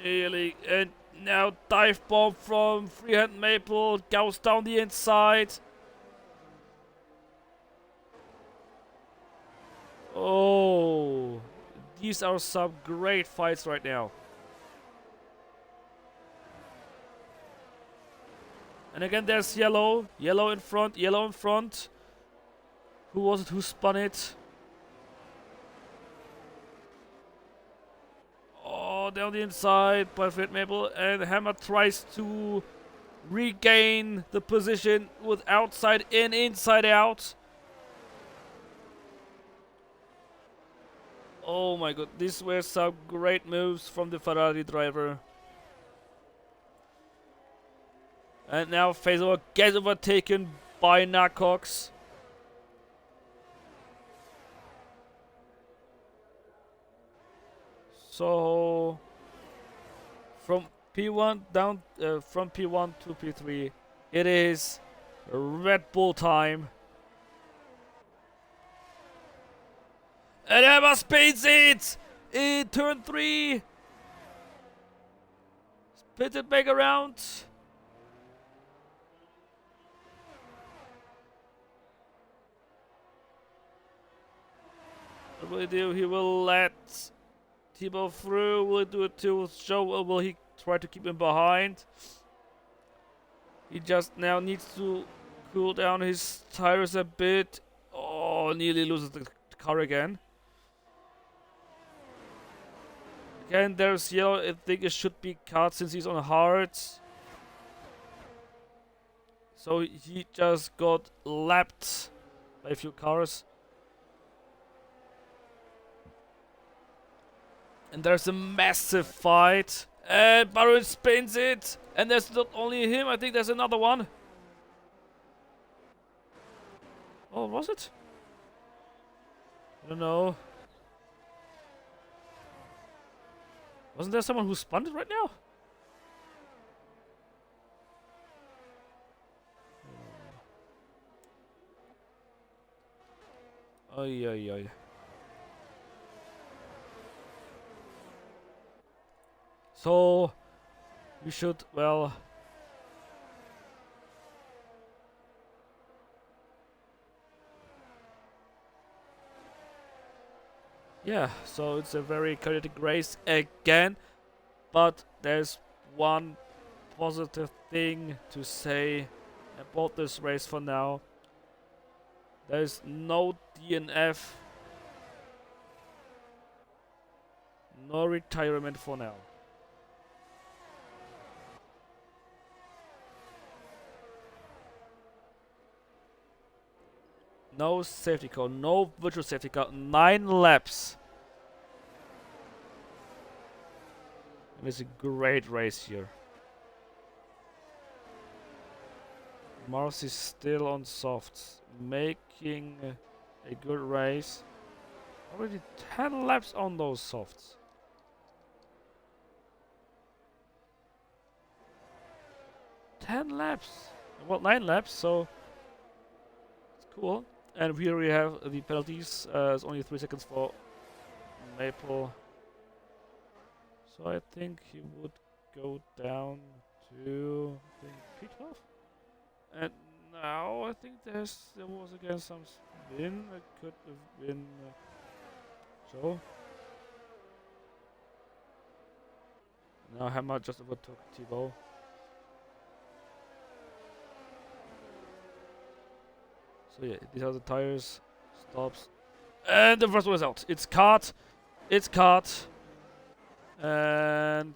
nearly, and now dive bomb from Freehand Maple, goes down the inside. Oh, these are some great fights right now. And again, there's yellow in front. Who was it who spun it? Oh, down the inside by Fred Maple, and Hammer tries to regain the position with outside in, inside out. Oh my god, these were some great moves from the Ferrari driver. And now Faisal gets overtaken by Narcox. So from P1 down from P1 to P3, it is Red Bull time. And Emma spins it in turn 3. Spins it back around. What will he do? He will let Thibaut through. Will he do it to show? Or will he try to keep him behind? He just now needs to cool down his tires a bit. Oh, nearly loses the car again. Again, there's yellow. I think it should be cut since he's on hard. So he just got lapped by a few cars. And there's a massive fight. And Baron spins it. And there's not only him, I think there's another one. Oh, was it? I don't know. Wasn't there someone who spun it right now? Ay. So, we should, well... Yeah, so it's a very chaotic race again. But there's one positive thing to say about this race for now. There's no DNF. No retirement for now. No safety car, no virtual safety car. 9 laps. And it's a great race here. Mars is still on softs, making a good race. Already 10 laps on those softs. Well, 9 laps, so it's cool. And here we have the penalties. It's only 3 seconds for Maple. So I think he would go down to P12. And now I think there was again some spin. It could have been so. Now Hammer just overtook Thibaut. So yeah, these are the tires. Stops. And the first one is out. It's caught. It's caught. And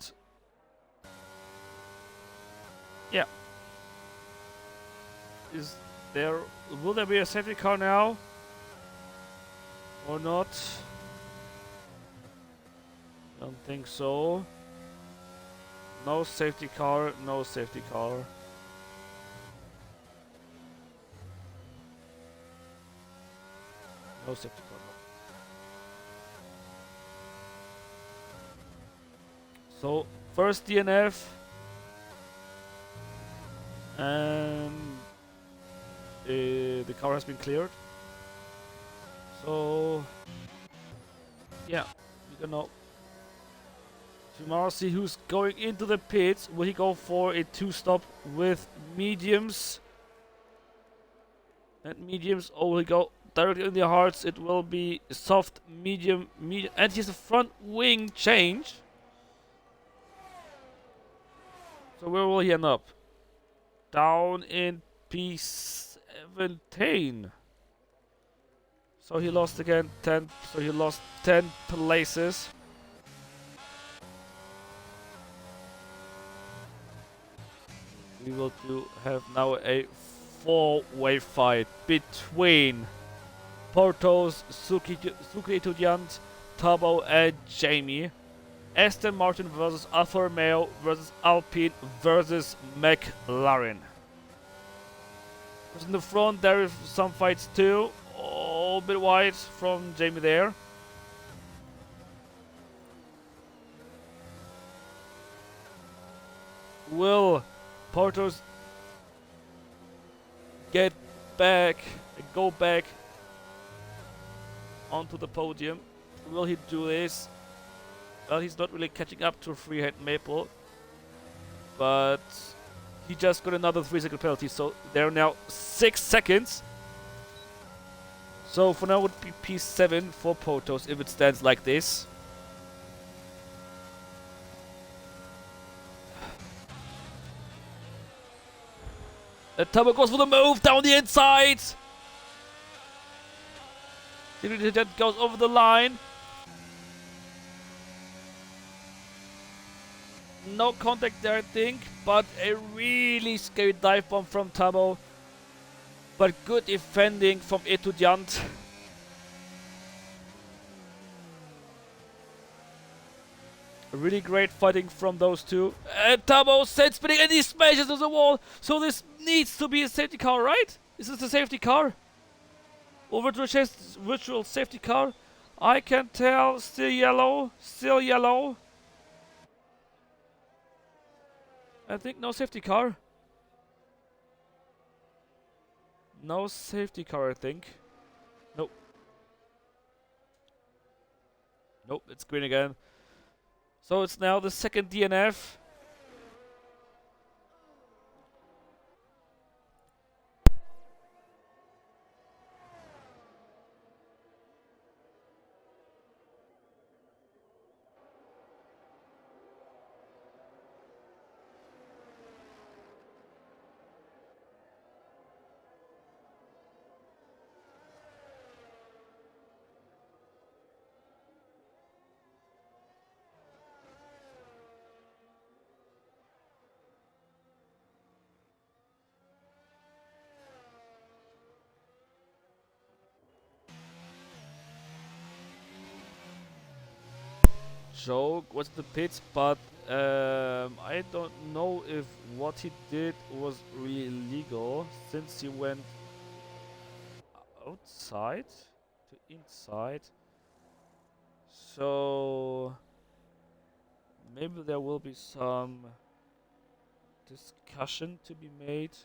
yeah. Will there be a safety car now? Or not? Don't think so. No safety car, no safety car. No safety car. So, first DNF. And the car has been cleared. So, yeah, we're gonna tomorrow see who's going into the pits. Will he go for a 2-stop with mediums? And mediums, or will he go directly in the hards? It will be soft, medium, and he has a front wing change. So where will he end up? Down in P17. So he lost again 10. So he lost 10 places. We will have now a 4-way fight between Portos, Suki Etudiant, Turbo, and Jamie. Aston Martin versus Alfa Romeo versus Alpine versus McLaren. In the front there is some fights too. A bit wide from Jamie there. Will Portos go back onto the podium? Will he do this? Well, he's not really catching up to Freehand Maple, but he just got another 3-second penalty, so there are now 6 seconds. So for now it would be P7 for Portos if it stands like this. The Turbo goes for the move down the inside. That goes over the line. No contact there, I think, but a really scary dive bomb from Turbo. But good defending from Etudiant. Really great fighting from those two. And Turbo sends spinning and he smashes into the wall. So this needs to be a safety car, right? Is this a safety car? Or virtual safety car? I can tell. Still yellow. Still yellow. I think no safety car. No safety car, I think. Nope. Nope, it's green again. So it's now the second DNF. joke was the pits, but I don't know if what he did was really legal since he went outside to inside. So maybe there will be some discussion to be made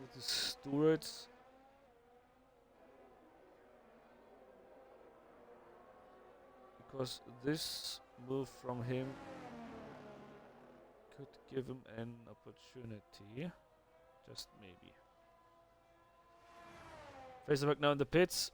with the stewards. Because this move from him could give him an opportunity. Just maybe. Faceback now in the pits.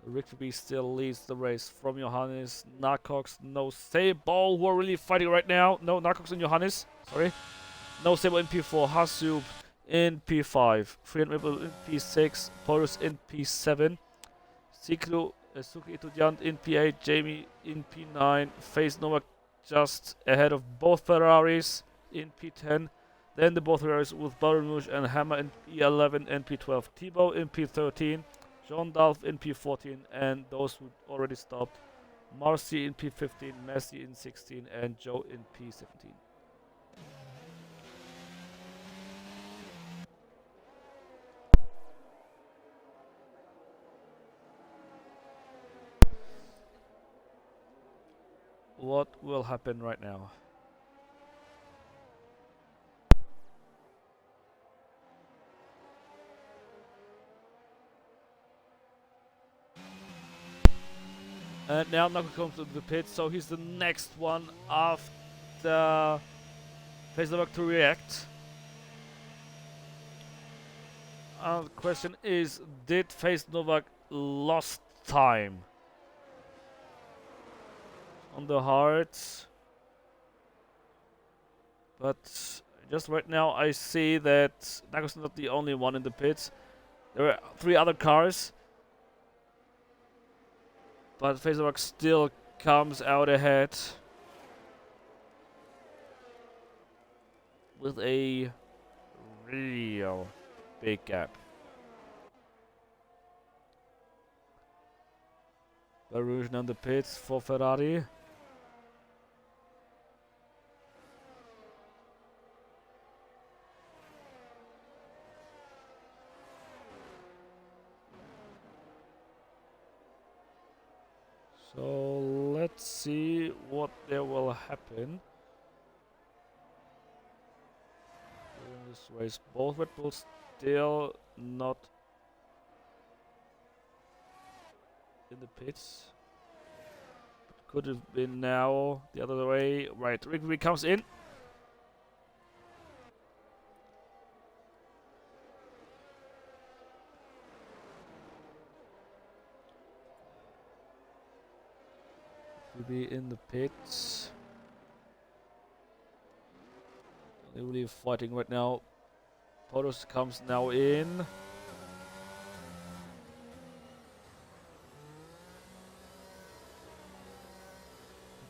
Rigby still leads the race from Johannes. Narcox, no Sable, who are really fighting right now. No, Narcox and Johannes. Sorry. No Sable in P4. Hasub in P5. Freedom Maple in P6. Porus in P7. Siklu, Suki Etudiant in P8. Jamie in P9. Face Novak just ahead of both Ferraris in P10. Then the both Ferraris with Baron Rouge and Hammer in P11 and P12. Thibaut in P13. Jean Dalf in P14, and those who already stopped, Marcy in P15, Messi in 16, and Joe in P17. What will happen right now? And now Nako comes to the pit, so he's the next one after Face Novak to react. The question is, did Face Novak lost time on the hearts? But just right now I see that Nako's not the only one in the pits. There are 3 other cars. But Facebook still comes out ahead with a real big gap. Barouge on the pits for Ferrari. So let's see what there will happen during this race. Both Red Bulls still not in the pits. But could have been now the other way. Right, Rigby comes in. Be in the pits. They're really fighting right now. Potos comes now in.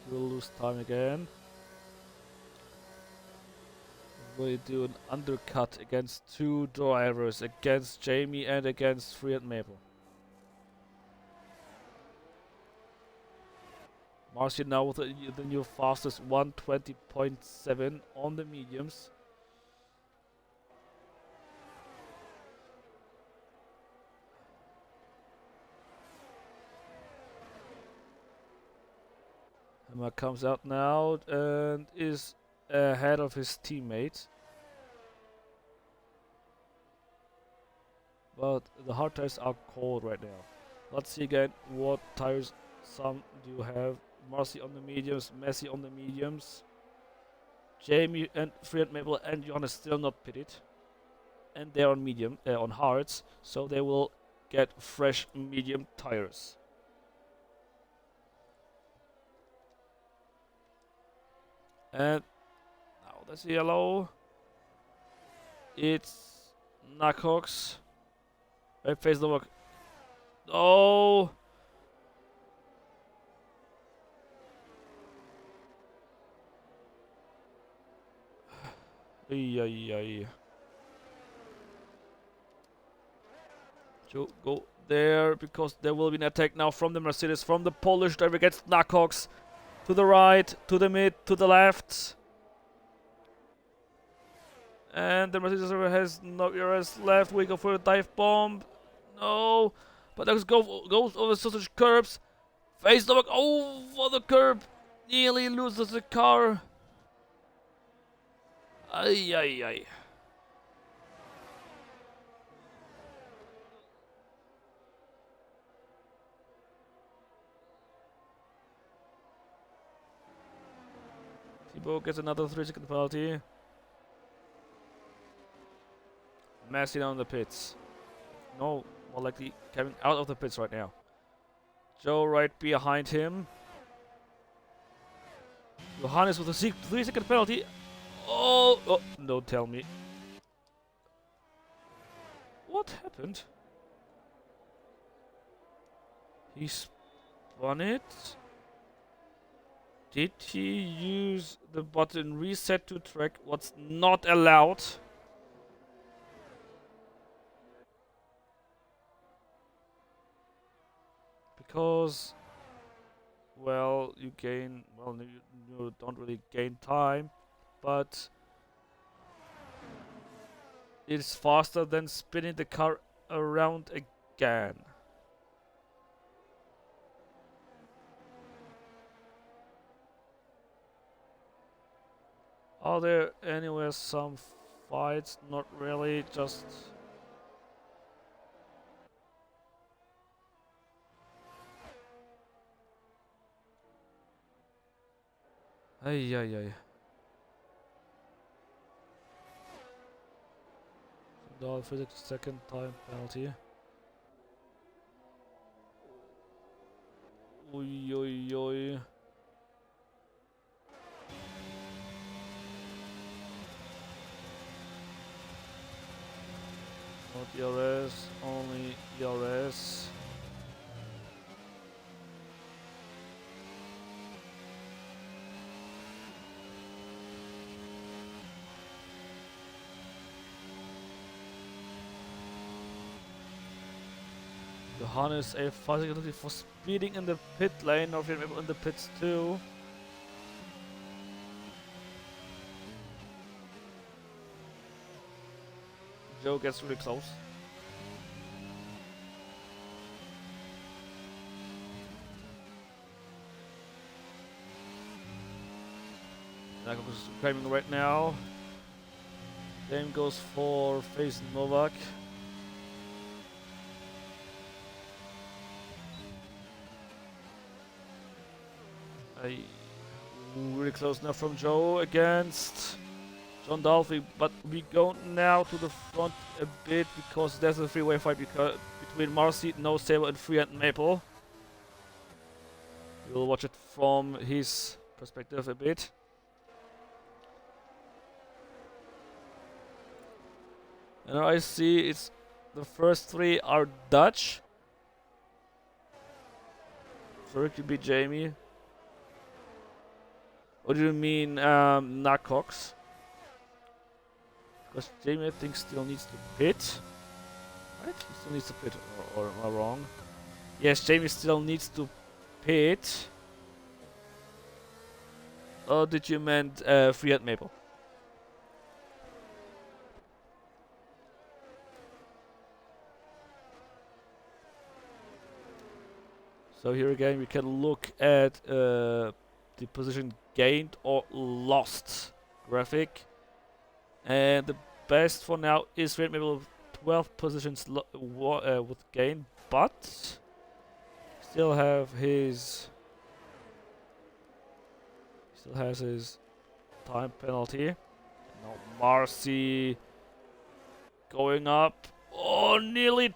He will lose time again. We do an undercut against 2 drivers, against Jamie and against Free and Maple. Marcy now with the new fastest 120.7 on the mediums. Hammer comes out now and is ahead of his teammate. But the hard tires are cold right now. Let's see again what tires some do have. Marcy on the mediums, Messi on the mediums. Jamie and Fred Maple and Johannes still not pitted. And they're on medium, on hards, so they will get fresh medium tires. And now that's yellow. It's Nakox. Right face the work. Oh! Ay, ay, ay. Joe, go there, because there will be an attack now from the Mercedes, from the Polish driver against Knackhawks. To the right, to the mid, to the left. And the Mercedes driver has no ERS left. We go for a dive bomb. No. But let's go, goes over sausage curbs. Face Novak over the curb. Nearly loses the car. Ay, ay, ay. Thibaut gets another 3-second penalty. Massey down the pits. No, more likely coming out of the pits right now. Joe right behind him. Johannes with a 3-second penalty. Oh, don't tell me. What happened? He spun it. Did he use the button reset to track what's not allowed? Because, well, you gain, well, you don't really gain time, but it's faster than spinning the car around again. Are there anywhere some fights? Not really, just... Ay, ay, ay. No, physics second time penalty. Oi, oi, oi. Not ERS, only ERS. Johannes a penalty for speeding in the pit lane, or in the pits too. Joe gets really close. Nakok is claiming right now. Same goes for Face Novak. Really close now from Joe against John Dolphy, but we go now to the front a bit because there's a three-way fight between Marcy, No Saber, and Free and Maple. We'll watch it from his perspective a bit. And I see it's the first three are Dutch. So it could be Jamie. Or do you mean Knackhawks? Because Jamie, I think, still needs to pit. Right? He still needs to pit, or am I wrong? Yes, Jamie still needs to pit. Or did you meant Free and Maple? So here again we can look at the position gained or lost graphic, and the best for now is Red Maple 12 positions with gain, but still has his time penalty. Now Marcy going up. Oh, nearly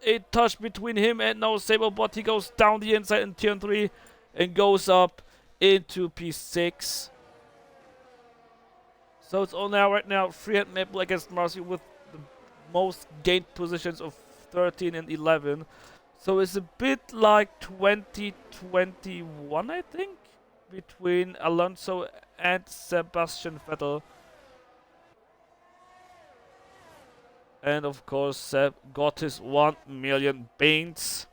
a touch between him and No Saber, but he goes down the inside in turn 3 and goes up into P6. So it's all now right now Free and Maple against Marcy with the most gained positions of 13 and 11. So it's a bit like 2021, I think, between Alonso and Sebastian Vettel. And of course, Seb got his 1 million beans.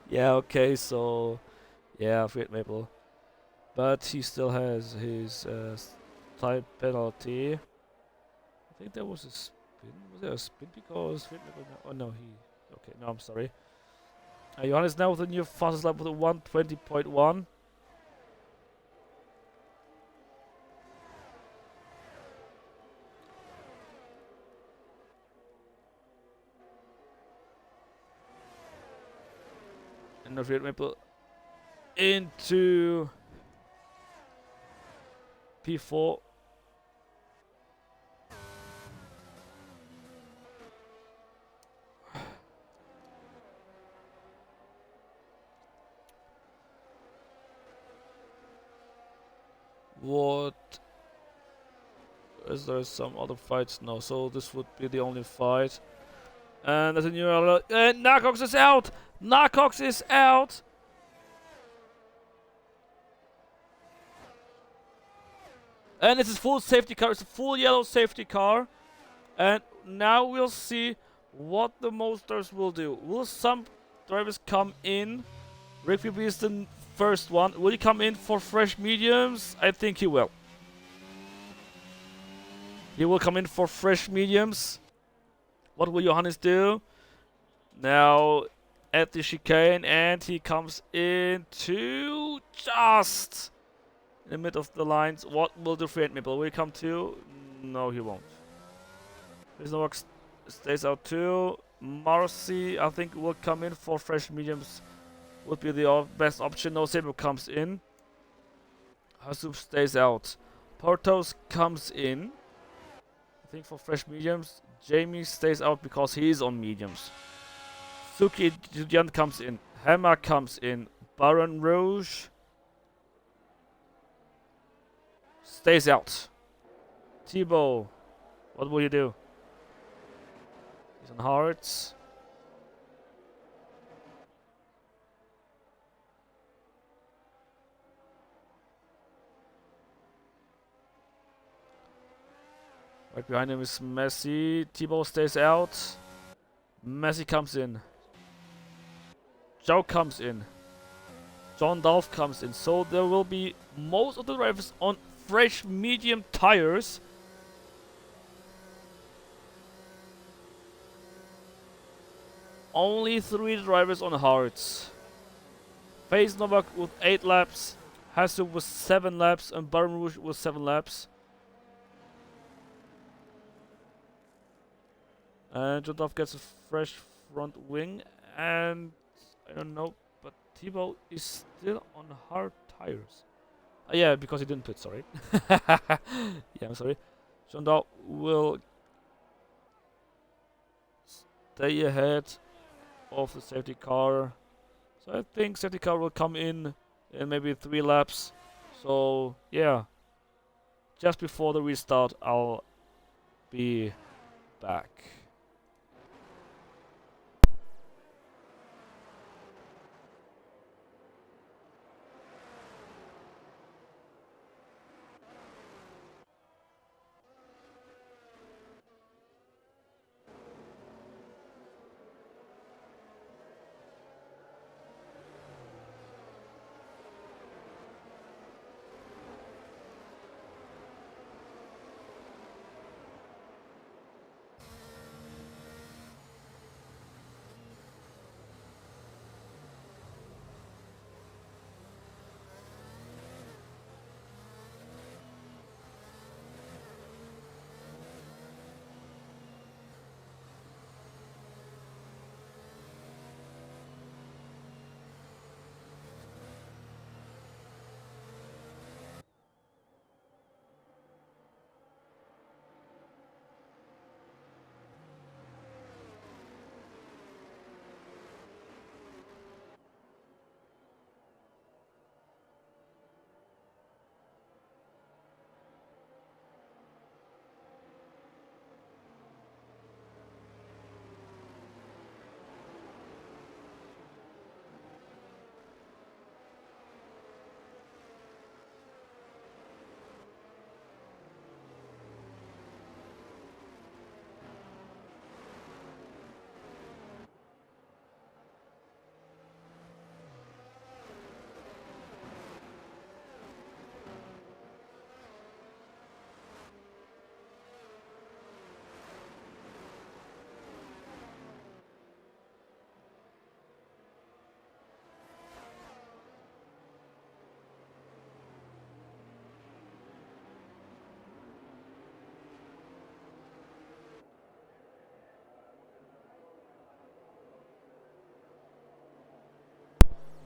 Yeah, okay, so yeah, Fred Maple. But he still has his time penalty. I think there was a spin. Was there a spin because Fred Maple? Oh no, he. Okay, no, I'm sorry. Johannes now with a new fastest lap with a 120.1. And now Fred Maple into P4. What? Is there some other fights? No, so this would be the only fight. And there's a new alert. And Narcox is out! Narcox is out! And it's a full safety car. It's a full yellow safety car. And now we'll see what the monsters will do. Will some drivers come in? Rick will be the first one. Will he come in for fresh mediums? I think he will. He will come in for fresh mediums. What will Johannes do? Now at the chicane, and he comes into just in the middle of the lines. What will the Fred Maple? Will he come to? No, he won't. Wisnoworks stays out too. Marcy, I think, will come in for fresh mediums. Would be the best option. No, Saber comes in. Hasup stays out. Portos comes in. I think for fresh mediums. Jamie stays out because he's on mediums. Suki Julian comes in. Hammer comes in. Baron Rouge stays out. Thibaut, what will you do? He's on hearts. Right behind him is Messi. Thibaut stays out. Messi comes in. Joe comes in. John Dolph comes in. So there will be most of the drivers on fresh medium tires. Only 3 drivers on hards. FaZe Novak with 8 laps. Hasu with 7 laps. And Baron Rouge with 7 laps. And John Dolph gets a fresh front wing. And I don't know, but Thibaut is still on hard tires. Yeah, because he didn't pit, sorry. Yeah, I'm sorry. John Dolph will stay ahead of the safety car. So I think safety car will come in maybe 3 laps. So yeah, just before the restart, I'll be back.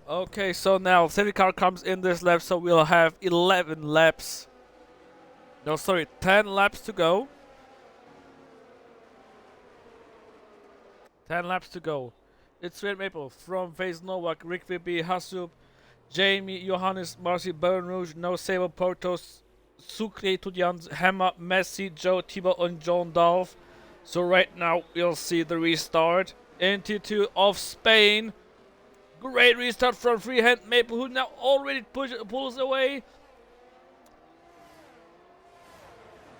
Okay, so now safety car comes in this lap, so we'll have 11 laps. No, sorry, 10 laps to go. 10 laps to go. It's Red Maple from Phase Novak, Rick VB, Hasub, Jamie, Johannes, Marcy, Baron Rouge, No Sable, Portos, Sucre, Tudjan, Hammer, Messi, Joe, Tiba, and John Dolph. So right now we'll see the restart. Into 2 of Spain. Great restart from Freehand Maple, who now already pulls away.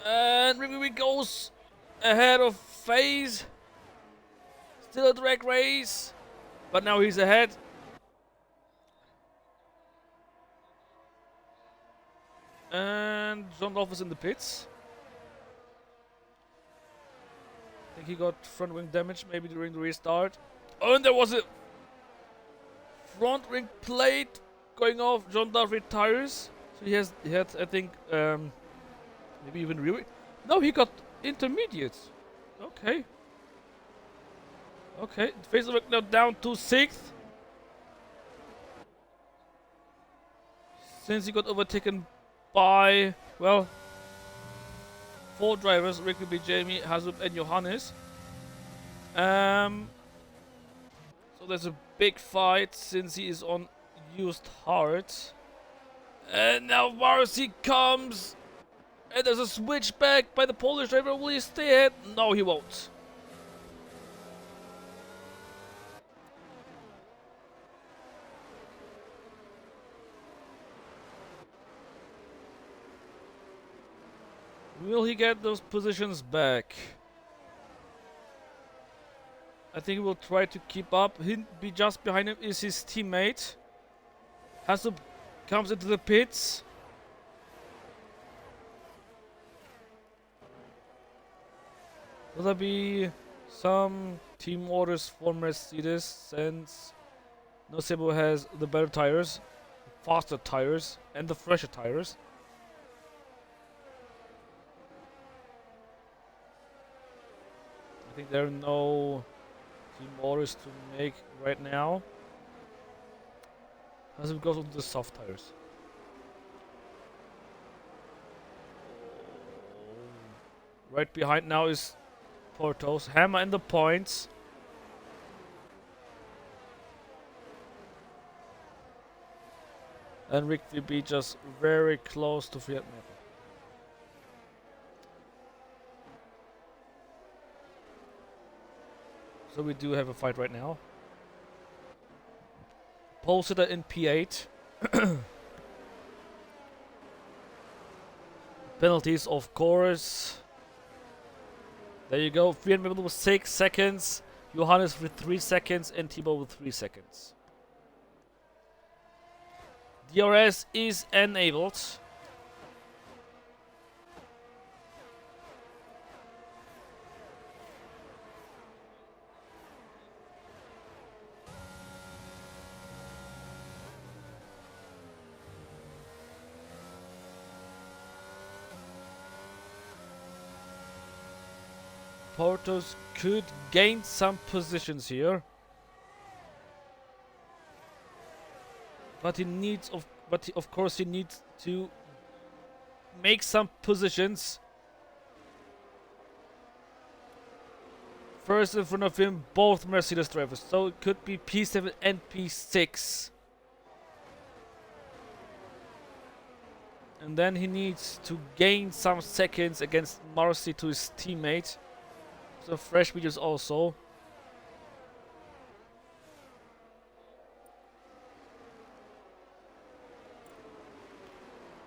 And Ricky goes ahead of FaZe. Still a drag race, but now he's ahead. And John Dolph is in the pits. I think he got front wing damage maybe during the restart. Oh, and there was a front wing plate going off. John Dolph retires. So he had I think maybe even rear. No, he got intermediate. Okay. Okay, FaZe now down to 6th. Since he got overtaken by, well, 4 drivers, Rick will be Jamie, Hazub, and Johannes. So there's a big fight since he is on used hearts. And now Marcy comes. And there's a switchback by the Polish driver. Will he stay ahead? No, he won't. Will he get those positions back? I think he will try to keep up. He'll be just behind him is his teammate. Hasub comes into the pits. Will there be some team orders for Mercedes since Nocebo has the better tires, faster tires, and the fresher tires? I think there are no team orders to make right now. As it goes on the soft tires. Right behind now is Portos. Hammer in the points. And Rick VB just very close to Fiat Metal. So we do have a fight right now. Pole sitter in P8. Penalties, of course. There you go. Fiat Metal with 6 seconds. Johannes with 3 seconds. And Thibaut with 3 seconds. DRS is enabled. Portos could gain some positions here, but he needs of course he needs to make some positions. First in front of him, both Mercedes drivers, so it could be P7 and P6. And then he needs to gain some seconds against Marcy to his teammate. Some fresh videos also.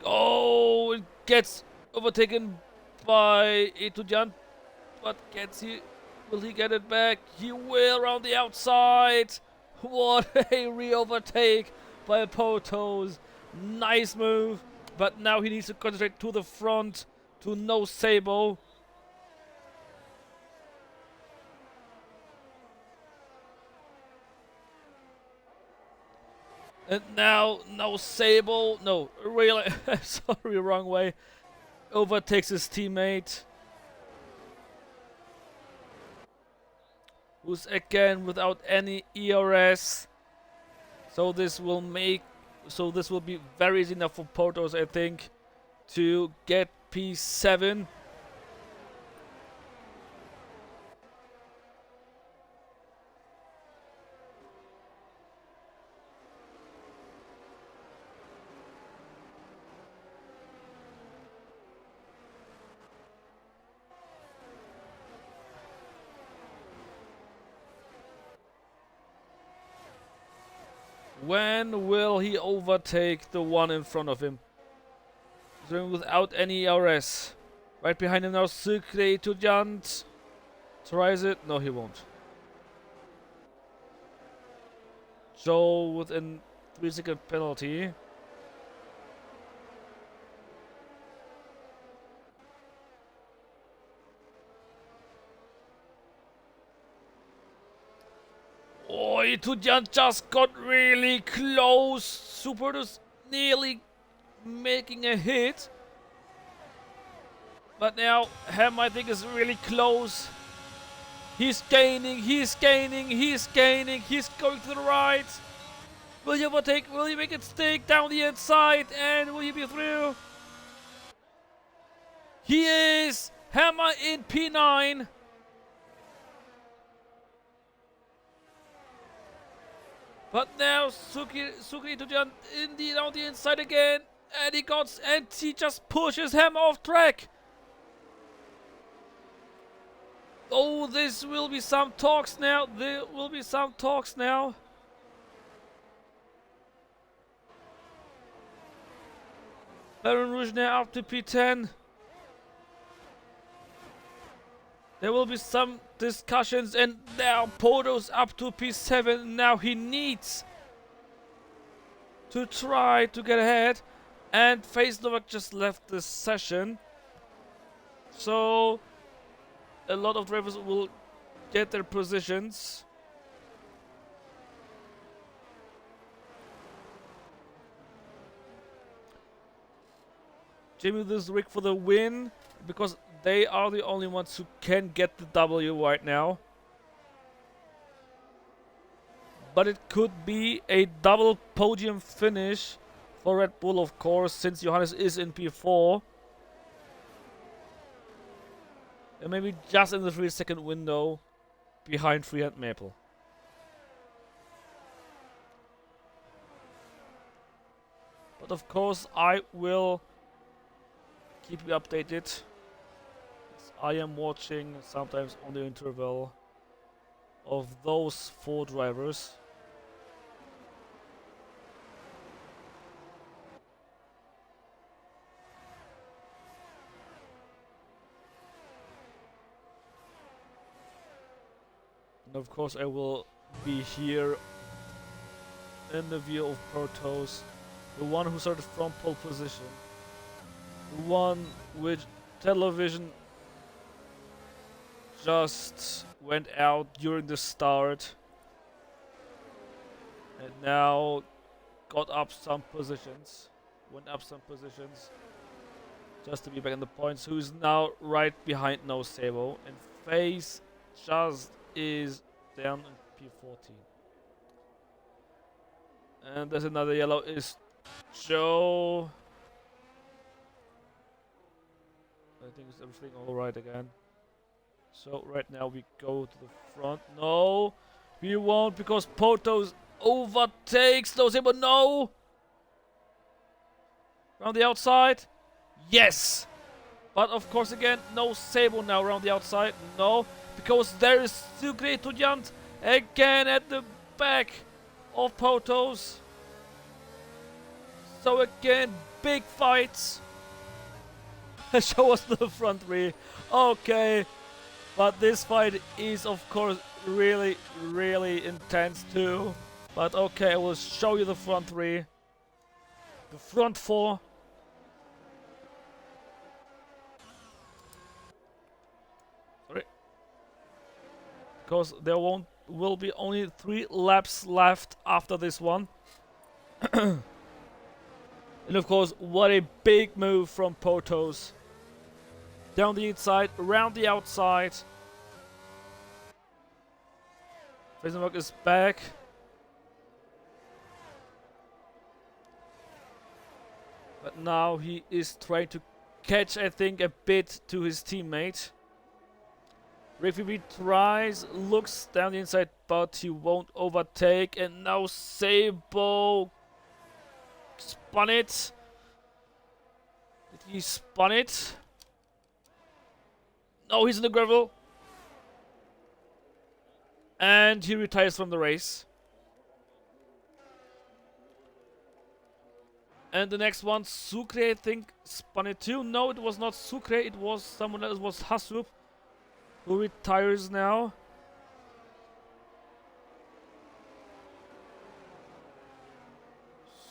Oh, it gets overtaken by Etudiant, but will he get it back? He will around the outside. What a re-overtake by Portos. Nice move, but now he needs to concentrate to the front to No Sabo. And now, No Sable, no, really, sorry, wrong way, overtakes his teammate, who's again without any ERS. So this will be very easy enough for Portos, I think, to get P7. When will he overtake the one in front of him? He's running without any RS. Right behind him now, Sucre to Jant. Tries it. No, he won't. Joe within 3-second penalty. Oh, Itujan just got really close. Superdos nearly making a hit. But now Ham, I think, is really close. He's gaining, he's gaining, he's gaining. He's going to the right. Will he overtake? Will he make it stick down the inside? And will he be through? He is! Hammer in P9. But now Suki to jump down the inside again. And he just pushes Hammer off track. Oh, this will be some talks now. There will be some talks now. Baron Rouge now up to P10. There will be some discussions, and now Podo's up to P7. Now he needs to try to get ahead. And Face Novak just left this session. So a lot of drivers will get their positions. Jimmy this rig for the win, because they are the only ones who can get the W right now. But it could be a double podium finish for Red Bull, of course, since Johannes is in P4. And maybe just in the 3-second window behind Freehand Maple. But of course I will keep you updated. I am watching sometimes on the interval of those 4 drivers. And of course I will be here in the view of Protos, the one who started from pole position, the one which television just went out during the start and now got up some positions, went up some positions just to be back in the points, who's now right behind No Sabo, and Face just is down in P14. And there's another yellow, is Joe. I think is everything alright again. So right now we go to the front. No, we won't, because Potos overtakes No Sabo. No! Around the outside? Yes! But of course again, No Sabo now around the outside. No, because there is Sucre Tudyant again at the back of Potos. So again, big fights. Show us the front three. Okay. But this fight is of course really, really intense too. But okay, I will show you the front three. The front four. Sorry. Because there will be only 3 laps left after this one. And of course, what a big move from Potos. Down the inside, around the outside. Weisenberg is back. But now he is trying to catch, I think, a bit to his teammate. Ricky tries, looks down the inside, but he won't overtake. And now Sabo spun it. Did he spun it? No, he's in the gravel. And he retires from the race. And the next one, Sucre, I think, spun it too. No, it was not Sucre, it was someone else, it was Hasup, who retires now.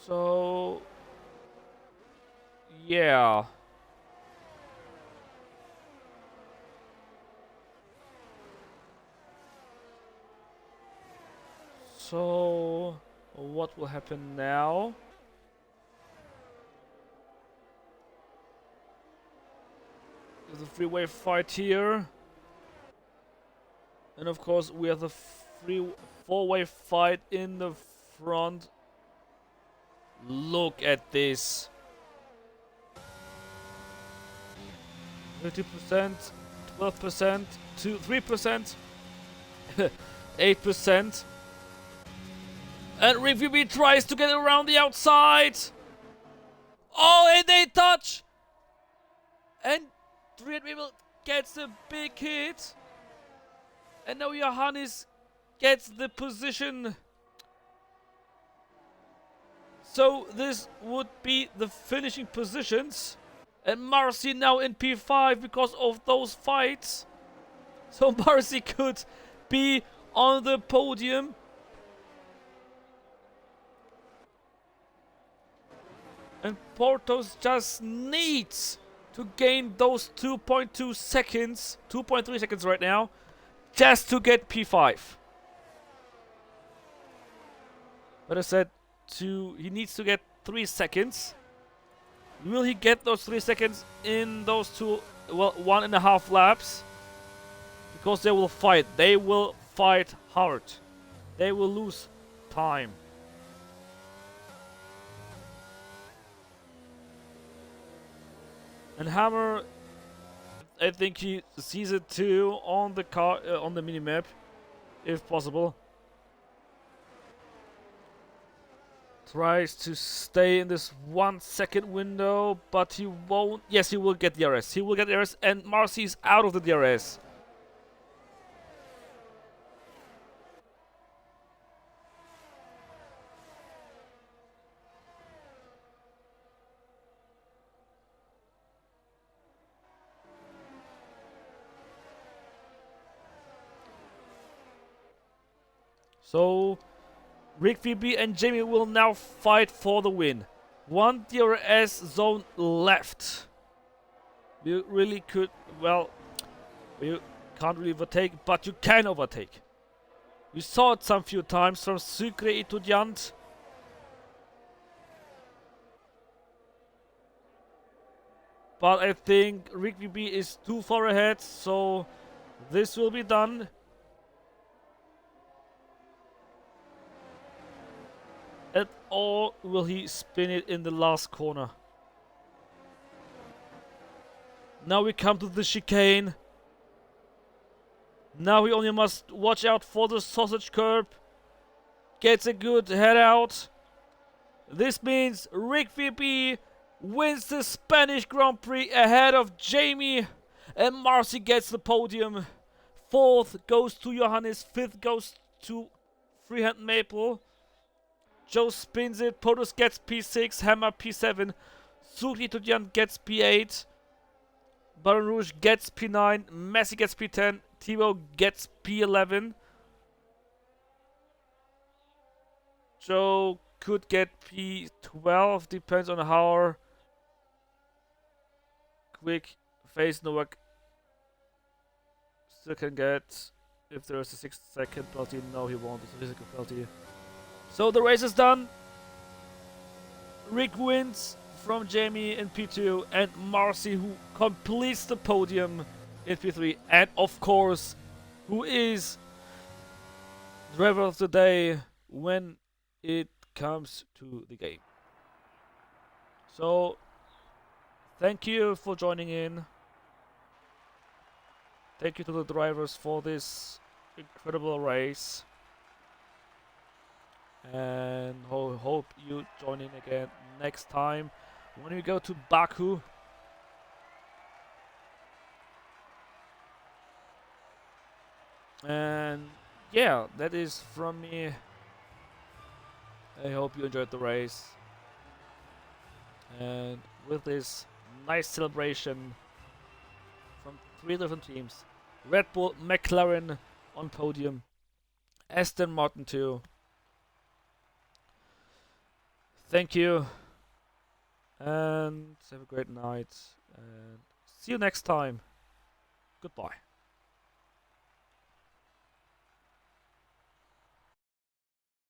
So, yeah. So, what will happen now? There's a three-way fight here. And of course, we have the four-way fight in the front. Look at this. 30%, 12%, 3%, 8%. And Review tries to get around the outside. Oh, and they touch. And Triadmibel gets a big hit. And now Johannes gets the position. So this would be the finishing positions. And Marcy now in P5 because of those fights. So Marcy could be on the podium. And Portos just needs to gain those 2.2 seconds, 2.3 seconds right now, just to get P5. But I said he needs to get 3 seconds. Will he get those 3 seconds in those 1.5 laps? Because they will fight. They will fight hard. They will lose time. And Hammer, I think he sees it too on the car, on the minimap, if possible. Tries to stay in this 1 second window, but he won't. Yes, he will get DRS. He will get DRS, and Marcy's out of the DRS. So, Rick VB and Jamie will now fight for the win. 1 DRS zone left. You really could, well, you can't really overtake, but you can overtake. We saw it some few times from Sucre Etudiant. But I think Rick VB is too far ahead, so this will be done. Or will he spin it in the last corner? Now we come to the chicane. Now we only must watch out for the sausage curb. Gets a good head out. This means Rick VB wins the Spanish Grand Prix ahead of Jamie. And Marcy gets the podium. 4th goes to Johannes. 5th goes to Freehand Maple. Joe spins it, Potus gets P6, Hammer P7, Suki Tudjan gets P8, Baron Rouge gets P9, Messi gets P10, Thibaut gets P11. Joe could get P12, depends on how quick Face Novak still can get. If there is a 6-second penalty, no, he won't. It's a physical penalty. So the race is done. Rick wins from Jamie in P2 and Marcy, who completes the podium in P3. And of course, who is driver of the day when it comes to the game. So Thank you for joining in. Thank you to the drivers for this incredible race. And hope you join in again next time when we go to Baku. And yeah, that is from me. I hope you enjoyed the race. And with this nice celebration from 3 different teams, Red Bull, McLaren on podium, Aston Martin too. Thank you, and have a great night, and see you next time. Goodbye.